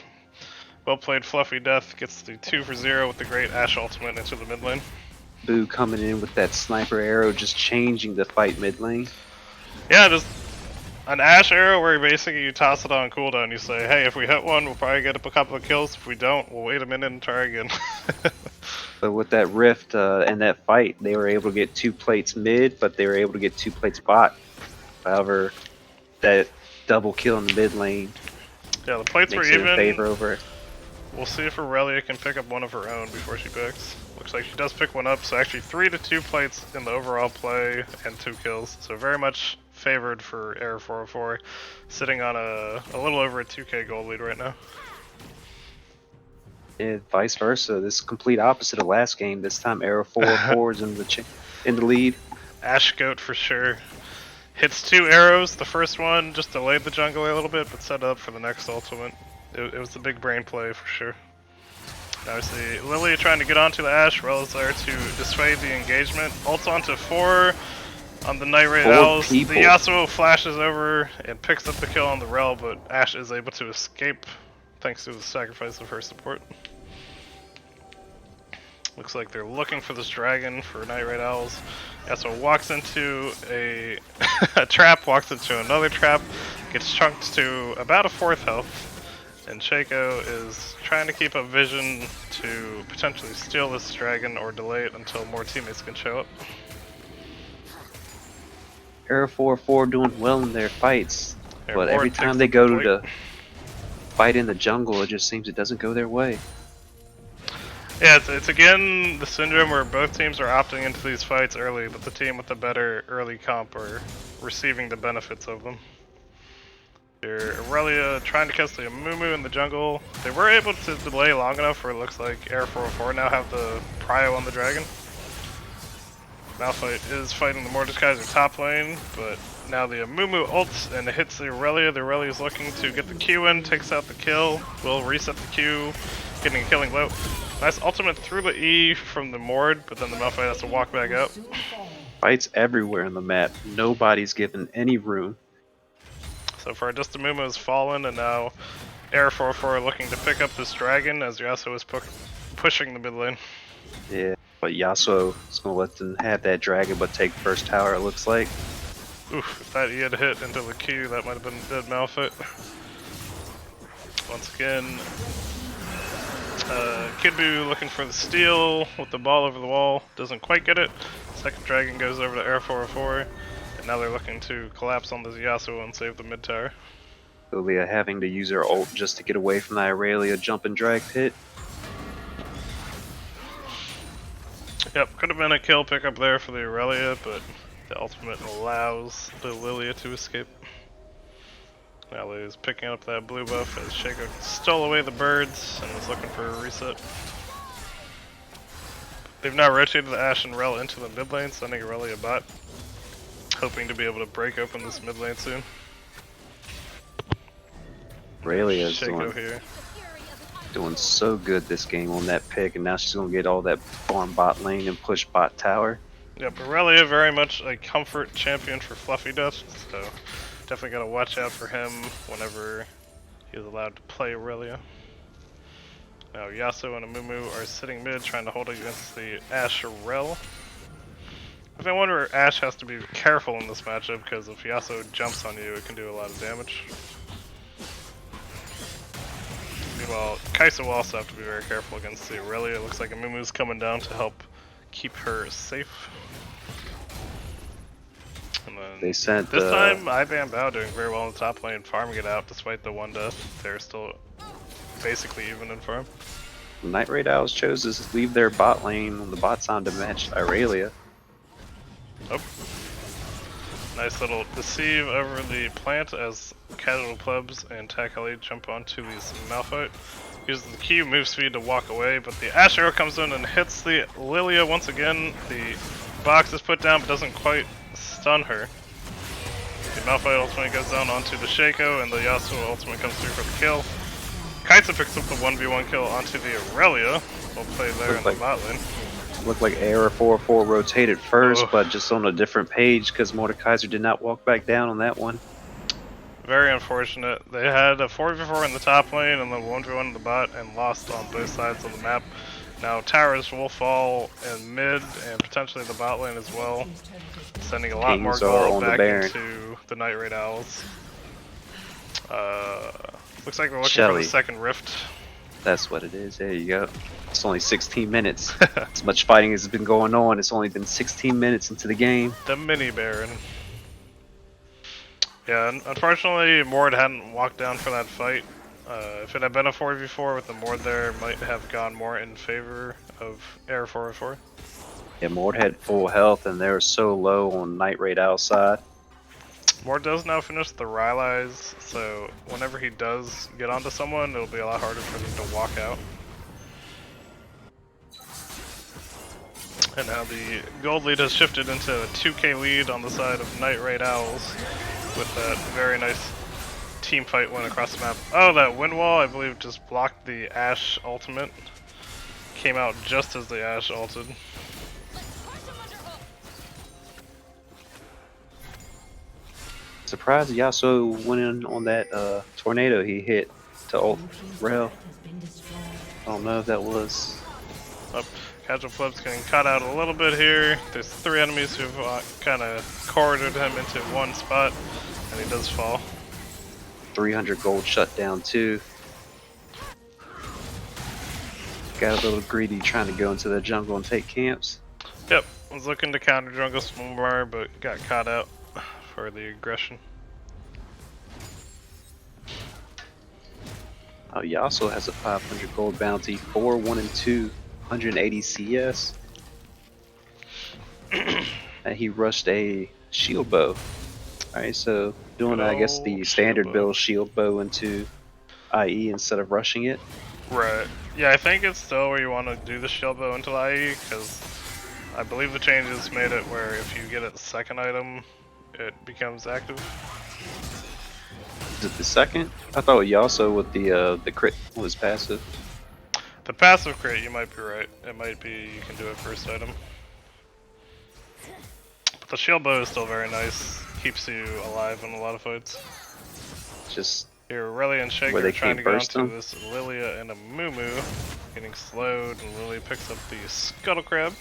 Well played, Fluffy Death gets the 2 for 0 with the great Ashe ultimate into the mid lane. Boo coming in with that sniper arrow, just changing the fight mid lane. Yeah, just an Ashe arrow where basically you toss it on cooldown. You say, hey, if we hit one, we'll probably get a couple of kills. If we don't, we'll wait a minute and try again. But with that rift and that fight, they were able to get 2 plates mid, but they were able to get 2 plates bot. However, that double kill in the mid lane yeah, the plates were makes it even. in favor over it. We'll see if Aurelia can pick up one of her own before she picks. Looks like she does pick one up, so actually 3 to 2 plates in the overall play and 2 kills. So very much favored for Air 404, sitting on a little over a 2K gold lead right now. Yeah, vice versa. This is complete opposite of last game. This time, Arrow 404 is in the lead. Ash Goat for sure. Hits 2 arrows. The first one just delayed the jungle a little bit, but set up for the next ultimate. It was the big brain play for sure. Now we see Lilia trying to get onto the Ash. Rel is there to dissuade the engagement. Ults onto 4 on the Night Raid Owls. The Yasuo flashes over and picks up the kill on the Rel, but Ash is able to escape thanks to the sacrifice of her support. Looks like they're looking for this dragon for Night Raid Owls. Yasuo walks into a trap, walks into another trap, gets chunked to about a 4th health. And Shaco is trying to keep a vision to potentially steal this dragon or delay it until more teammates can show up. Arrow 404 doing well in their fights, Their but board every takes time they the go plate. to fight in the jungle, it just seems it doesn't go their way. Yeah, it's again the syndrome where both teams are opting into these fights early, but the team with the better early comp are receiving the benefits of them. Here, Aurelia trying to catch the Amumu in the jungle. They were able to delay long enough where it looks like Air 404 now have the prio on the dragon. Malphite is fighting the Mordekaiser top lane, but now the Amumu ults and it hits the Aurelia. The Aurelia is looking to get the Q in, takes out the kill, will reset the Q, getting a killing blow. Nice ultimate through the E from the Mord, but then the Malphite has to walk back up. Fights everywhere in the map. Nobody's given any room. So far, just Amumu has fallen, and now Air 404 looking to pick up this dragon as Yasuo is pushing the mid lane. Yeah, but Yasuo is going to let them have that dragon, but take first tower, it looks like. Oof, if that E had hit into the Q, that might have been dead Malphite. Once again, Kid Buu looking for the steal with the ball over the wall, doesn't quite get it. Second dragon goes over to Air 404. Now they're looking to collapse on this Yasuo and save the mid tower. Lilia having to use her ult just to get away from the Aurelia jump and drag pit. Yep, could have been a kill pickup there for the Aurelia, but the ultimate allows the Lilia to escape. Now Lilia's picking up that blue buff as Shaco stole away the birds and was looking for a reset. They've now rotated the Ashe and Rel into the mid lane, sending Aurelia bot. Hoping to be able to break open this mid lane soon. Aurelia's Shaco doing so good this game on that pick, and now she's going to get all that farm bot lane and push bot tower. Yep, Aurelia very much a comfort champion for Fluffy Dust, so definitely gotta watch out for him whenever he's allowed to play Aurelia. Now Yasuo and Amumu are sitting mid trying to hold against the Ashe Rel. I wonder Ashe has to be careful in this matchup because if Yasuo jumps on you, it can do a lot of damage. Meanwhile, Kai'Sa will also have to be very careful against the Aurelia. It looks like Amumu's coming down to help keep her safe. And then They sent this time, Ivan Bao doing very well in the top lane, farming it out despite the one death. They're still basically even in farm. Night Raid Owls chose to leave their bot lane on the bot side to match Aurelia. Oh. Nice little deceive over the plant as casual plebs and Takali jump onto these Malphite. Uses the Q move speed to walk away, but the Ashe arrow comes in and hits the Lilia once again. The box is put down but doesn't quite stun her. The Malphite ultimate goes down onto the Shaco and the Yasuo ultimate comes through for the kill. Kai'Sa picks up the 1v1 kill onto the Aurelia. Well played there in the bot lane. Looked like Air 404 rotated first, but just on a different page because Mordekaiser did not walk back down on that one. Very unfortunate. They had a 4v4 in the top lane and then 1v1 in the bot and lost on both sides of the map. Now towers will fall in mid and potentially the bot lane as well, sending a lot more gold back into the Night Raid Owls. Looks like we're looking for the second rift. That's what it is. There you go. It's only 16 minutes. As much fighting has been going on, it's only been 16 minutes into the game. The mini Baron. Yeah, unfortunately, Mord hadn't walked down for that fight. If it had been a 4v4 with the Mord there, it might have gone more in favor of Air 4v4. Yeah, Mord had full health, and they were so low on Night Raid outside. Mort does now finish the Rylai's, so whenever he does get onto someone, it'll be a lot harder for them to walk out. And now the gold lead has shifted into a 2k lead on the side of Night Raid Owls with that very nice team fight win across the map. Oh, that wind wall, I believe, just blocked the Ashe ultimate. Came out just as the Ashe ulted. Surprised Yasuo went in on that tornado he hit to ult Rel. I don't know if that was. Oh, Casual Flip's getting cut out a little bit here. There's 3 enemies who've kind of corridored him into one spot, and he does fall. 300 gold shut down too. Got a little greedy trying to go into the jungle and take camps. Yep, was looking to counter jungle some more, but got caught out for the aggression. Oh, Yasuo has a 500 gold bounty, 4, 1, and 2, 180 CS. And he rushed a shield bow. Alright, so doing, I guess, the standard build shield bow into IE instead of rushing it. Right. Yeah, I think it's still where you want to do the shield bow into IE, because I believe the changes made it where if you get a second item, it becomes active. Is it the second? I thought Yasuo with the crit was passive. The passive crit, you might be right. It might be you can do it first item. But the shield bow is still very nice. Keeps you alive in a lot of fights. Just here, Aurelia and Shaker are trying to go onto this Lilia and a Mumu. Getting slowed, and Lily picks up the Scuttle Crab.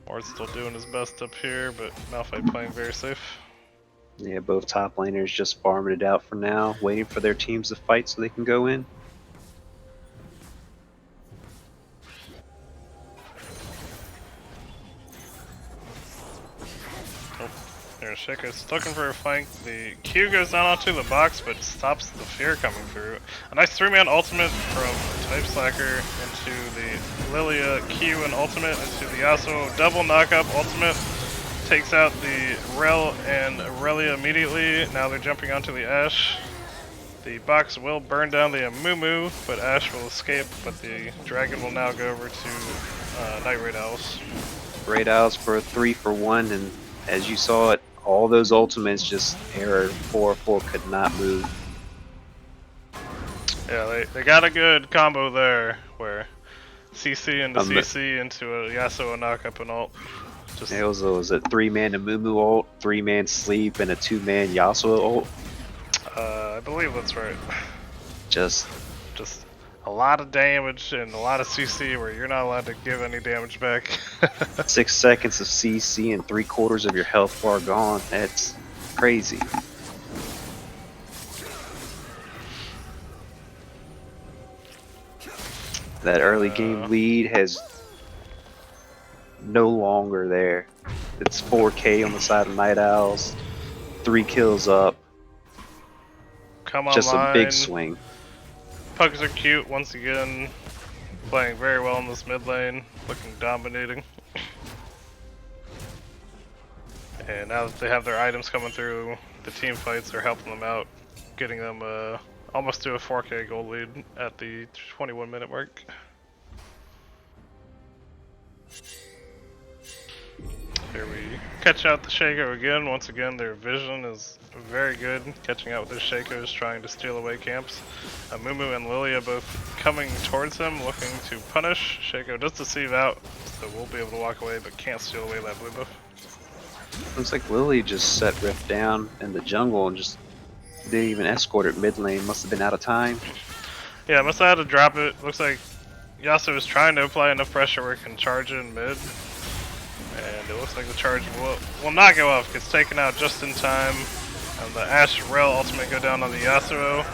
Mort's still doing his best up here, but Malphite playing very safe. Yeah, both top laners just farming it out for now, waiting for their teams to fight so they can go in. There's Shaker's looking for a flank. The Q goes down onto the box, but stops the fear coming through. A nice 3-man ultimate from Type Slacker into the Lilia Q and ultimate into the Yasuo double knockup ultimate. Takes out the Rel and Aurelia immediately. Now they're jumping onto the Ashe. The box will burn down the Amumu, but Ashe will escape. But the dragon will now go over to Night Raid Owls. Raid Owls for a 3-for-1, and as you saw it, all those ultimates just errored. 4-4 could not move. Yeah, they got a good combo there, where CC into CC into a Yasuo knockup and ult. Just it was a 3-man Amumu ult, 3-man sleep, and a 2-man Yasuo ult. I believe that's right. Just a lot of damage and a lot of CC where you're not allowed to give any damage back. 6 seconds of CC and 3/4 of your health bar gone. That's crazy. That early game lead has no longer there. It's 4K on the side of Night Owls, 3 kills up. Come on, just a big swing. Pugs are cute once again, playing very well in this mid lane, looking dominating. And now that they have their items coming through, the team fights are helping them out, getting them almost to a 4k gold lead at the 21-minute mark. Here we catch out the Shaco again. Once again, their vision is very good, catching out with their Shacos, trying to steal away camps. Mumu and Lilia both coming towards him, looking to punish. Shaco does deceive out, so we'll be able to walk away, but can't steal away that blue buff. Looks like Lily just set Rift down in the jungle and just didn't even escort it mid lane. Must have been out of time. Yeah, must have had to drop it. Looks like Yasuo is trying to apply enough pressure where it can charge in mid. And it looks like the charge will not go off. Gets taken out just in time. And the Ashe Rel ultimate go down on the Yasuo.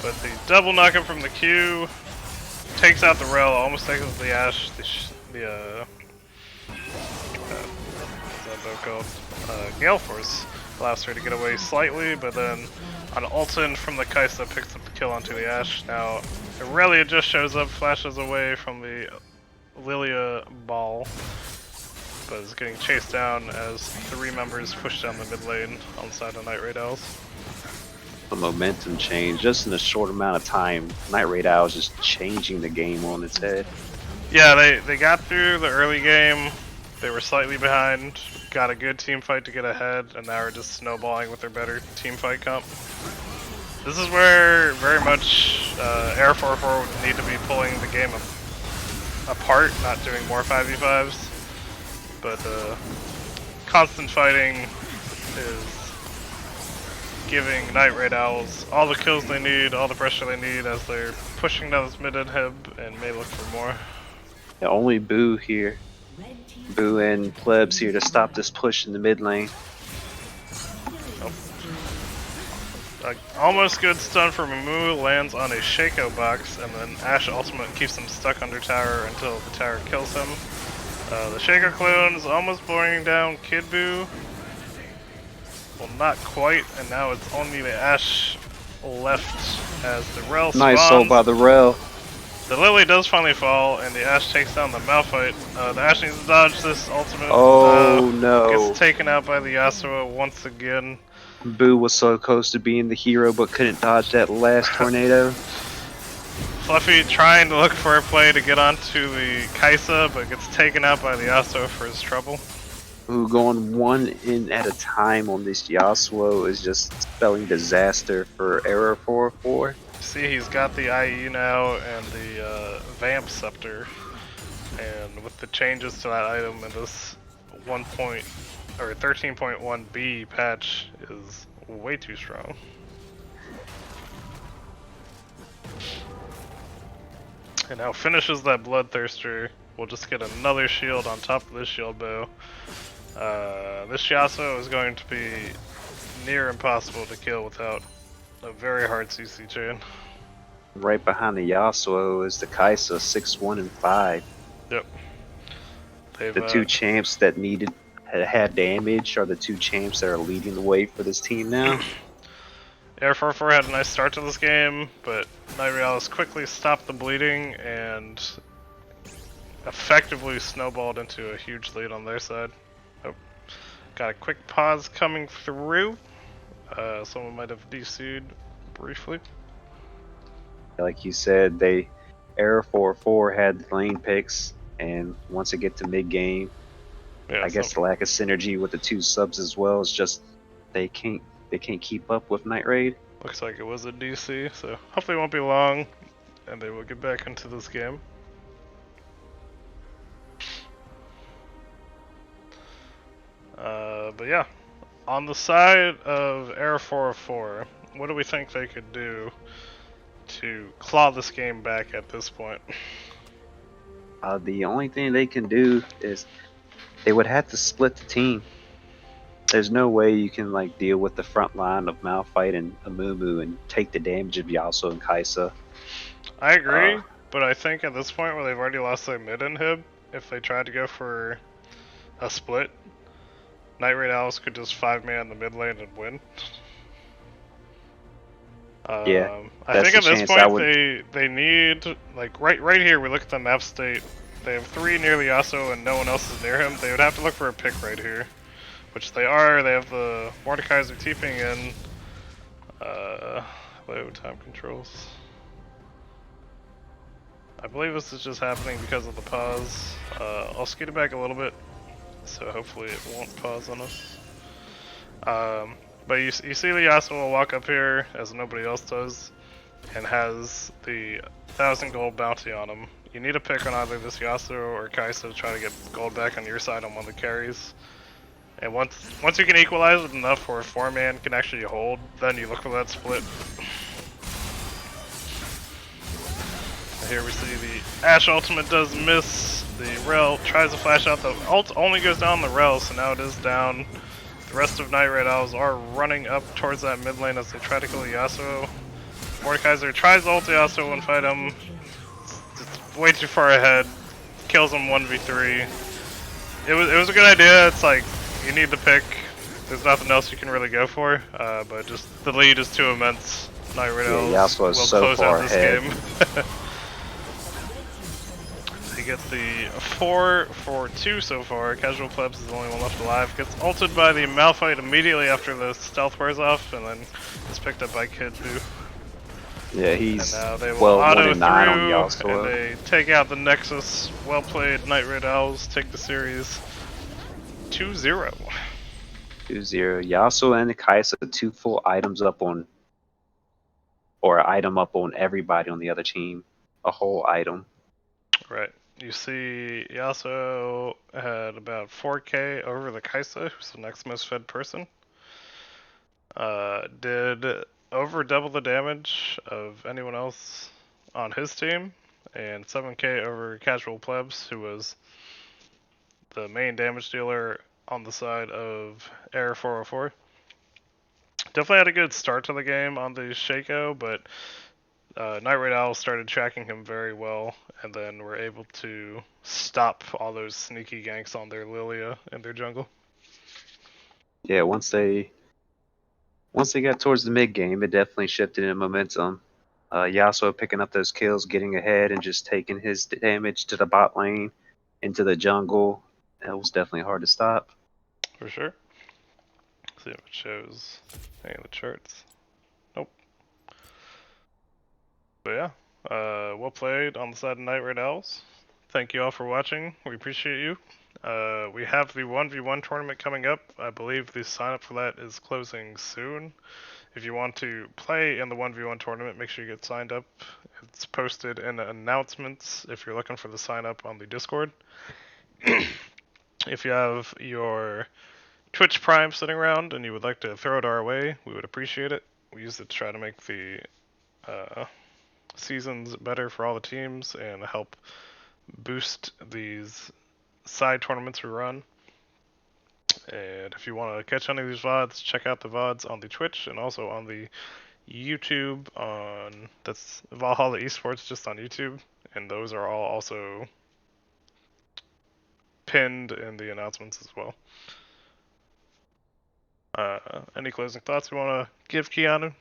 But the double knockup from the Q takes out the Rel, almost takes out the Ashe. What's that boat called? Gale Force allows her to get away slightly, but then on ultin from the Kaisa picks up the kill onto the Ashe. Now Aurelia just shows up, flashes away from the Lilia ball. but is getting chased down as 3 members push down the mid lane on the side of Night Raid Owls. The momentum change just in a short amount of time. Night Raid Owls just changing the game on its head. Yeah, they got through the early game. They were slightly behind, got a good team fight to get ahead, and now are just snowballing with their better team fight comp. This is where very much Air 4-4 would need to be pulling the game apart, not doing more 5v5s. But constant fighting is giving Night Raid Owls all the kills they need, all the pressure they need as they're pushing down this mid inhib and may look for more. Yeah, only Boo here. Boo and Plebs here to stop this push in the mid lane. Almost good stun from Mumu, lands on a Shaco box, and then Ashe ultimate keeps him stuck under tower until the tower kills him. The Shaco clone is almost blowing down Kid Boo. Well, not quite, and now it's only the Ashe left as the Rel spawns. Nice ult by the Rel. The Lily does finally fall, and the Ashe takes down the Malphite. The Ashe needs to dodge this ultimate. Oh no. Gets taken out by the Yasuo once again. Boo was so close to being the hero but couldn't dodge that last tornado. Fluffy trying to look for a play to get onto the Kaisa, but gets taken out by the Yasuo for his trouble. Who going one in at a time on this Yasuo is just spelling disaster for Error 4-4. See, he's got the IE now and the Vamp Scepter, and with the changes to that item in this 13.1b patch is way too strong. And now finishes that Bloodthirster. We'll just get another shield on top of this shield bow. This Yasuo is going to be near impossible to kill without a very hard CC chain. Right behind the Yasuo is the Kaisa, 6-1 and 5. Yep. The two champs that had damage are the two champs that are leading the way for this team now. Air 4-4 had a nice start to this game, but Night Raid Owls quickly stopped the bleeding and effectively snowballed into a huge lead on their side. Oh, got a quick pause coming through. Someone might have DC'd briefly. Like you said, Air 4-4 had lane picks, and once it get to mid game, Yeah, I guess the lack of synergy with the two subs as well is just they can't keep up with Night Raid. Looks like it was a DC, so hopefully it won't be long, and they will get back into this game. But yeah, on the side of Air 404, what do we think they could do to claw this game back at this point? The only thing they can do is they would have to split the team. There's no way you can like deal with the front line of Malphite and Amumu and take the damage of Yasuo and Kaisa. I agree, but I think at this point where they've already lost their mid inhib, if they tried to go for a split, Night Raid Owls could just 5-man the mid lane and win. Yeah, I think at this point they need, like right here we look at the map state, they have 3 near the Yasuo and no one else is near him. They would have to look for a pick right here, which they are. They have the Mordekaiser TPing in. Low time controls. I believe this is just happening because of the pause. I'll scoot it back a little bit, so hopefully it won't pause on us. But you see the Yasuo will walk up here, as nobody else does, and has the 1,000 gold bounty on him. You need a pick on either this Yasuo or Kaisa to try to get gold back on your side on one of the carries. And once you can equalize it enough where a 4-man can actually hold, then you look for that split. Here we see the Ashe ultimate does miss. The Rel tries to flash out. The ult only goes down the Rel, so now it is down. The rest of Night Raid Owls are running up towards that mid lane as they try to kill the Yasuo. Mordekaiser tries to ult the Yasuo and fight him. It's way too far ahead. Kills him 1v3. It was a good idea. It's like you need the pick. There's nothing else you can really go for. But just the lead is too immense. Night Raid Owls will so close far out this ahead. game. He get the 4-4-2 so far. Casual Plebs is the only one left alive. Gets ulted by the Malphite immediately after the stealth wears off, and then is picked up by Kid Boo. Yeah, And he's now they will well auto 1-9 on through, and Yasuo. they take out the Nexus. Well played, Night Red Owls take the series 2-0. 2-0. Yasuo and Kaisa 2 full items up on, or item up on everybody on the other team. A whole item. Right. You see, Yasuo had about 4k over the Kaisa, who's the next most fed person. Did over double the damage of anyone else on his team, and 7k over Casual Plebs, who was the main damage dealer on the side of Air 404. Definitely had a good start to the game on the Shaco, but Night Raid Owl started tracking him very well, and then were able to stop all those sneaky ganks on their Lilia in their jungle. Yeah, once they got towards the mid game, it definitely shifted in momentum. Yasuo picking up those kills, getting ahead, and just taking his damage to the bot lane, into the jungle. That was definitely hard to stop. For sure. Let's see if it shows any of the charts. Nope. But yeah, well played on the side of Night Raid Owls. Thank you all for watching. We appreciate you. We have the 1v1 tournament coming up. I believe the sign up for that is closing soon. If you want to play in the 1v1 tournament, make sure you get signed up. It's posted in the announcements if you're looking for the sign up on the Discord. If you have your Twitch Prime sitting around and you would like to throw it our way, we would appreciate it. We use it to try to make the seasons better for all the teams and help boost these side tournaments we run. And if you want to catch any of these VODs, check out the VODs on the Twitch and also on the YouTube that's Valhalla Esports just on YouTube, and those are all also pinned in the announcements as well. Any closing thoughts you want to give, Keanu?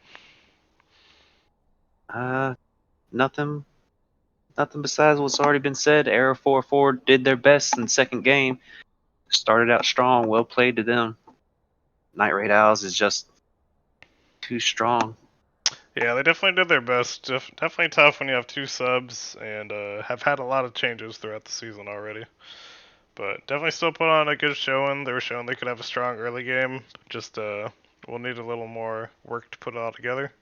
Nothing besides what's already been said. Era 4-4 did their best in the second game. Started out strong. Well played to them. Night Raid Owls is just too strong. Yeah, they definitely did their best. Definitely tough when you have 2 subs and have had a lot of changes throughout the season already. But definitely still put on a good showing. They were showing they could have a strong early game. Just we'll need a little more work to put it all together.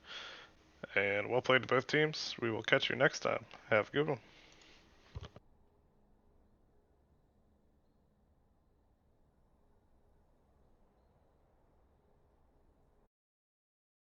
And well played to both teams. We will catch you next time. Have a good one.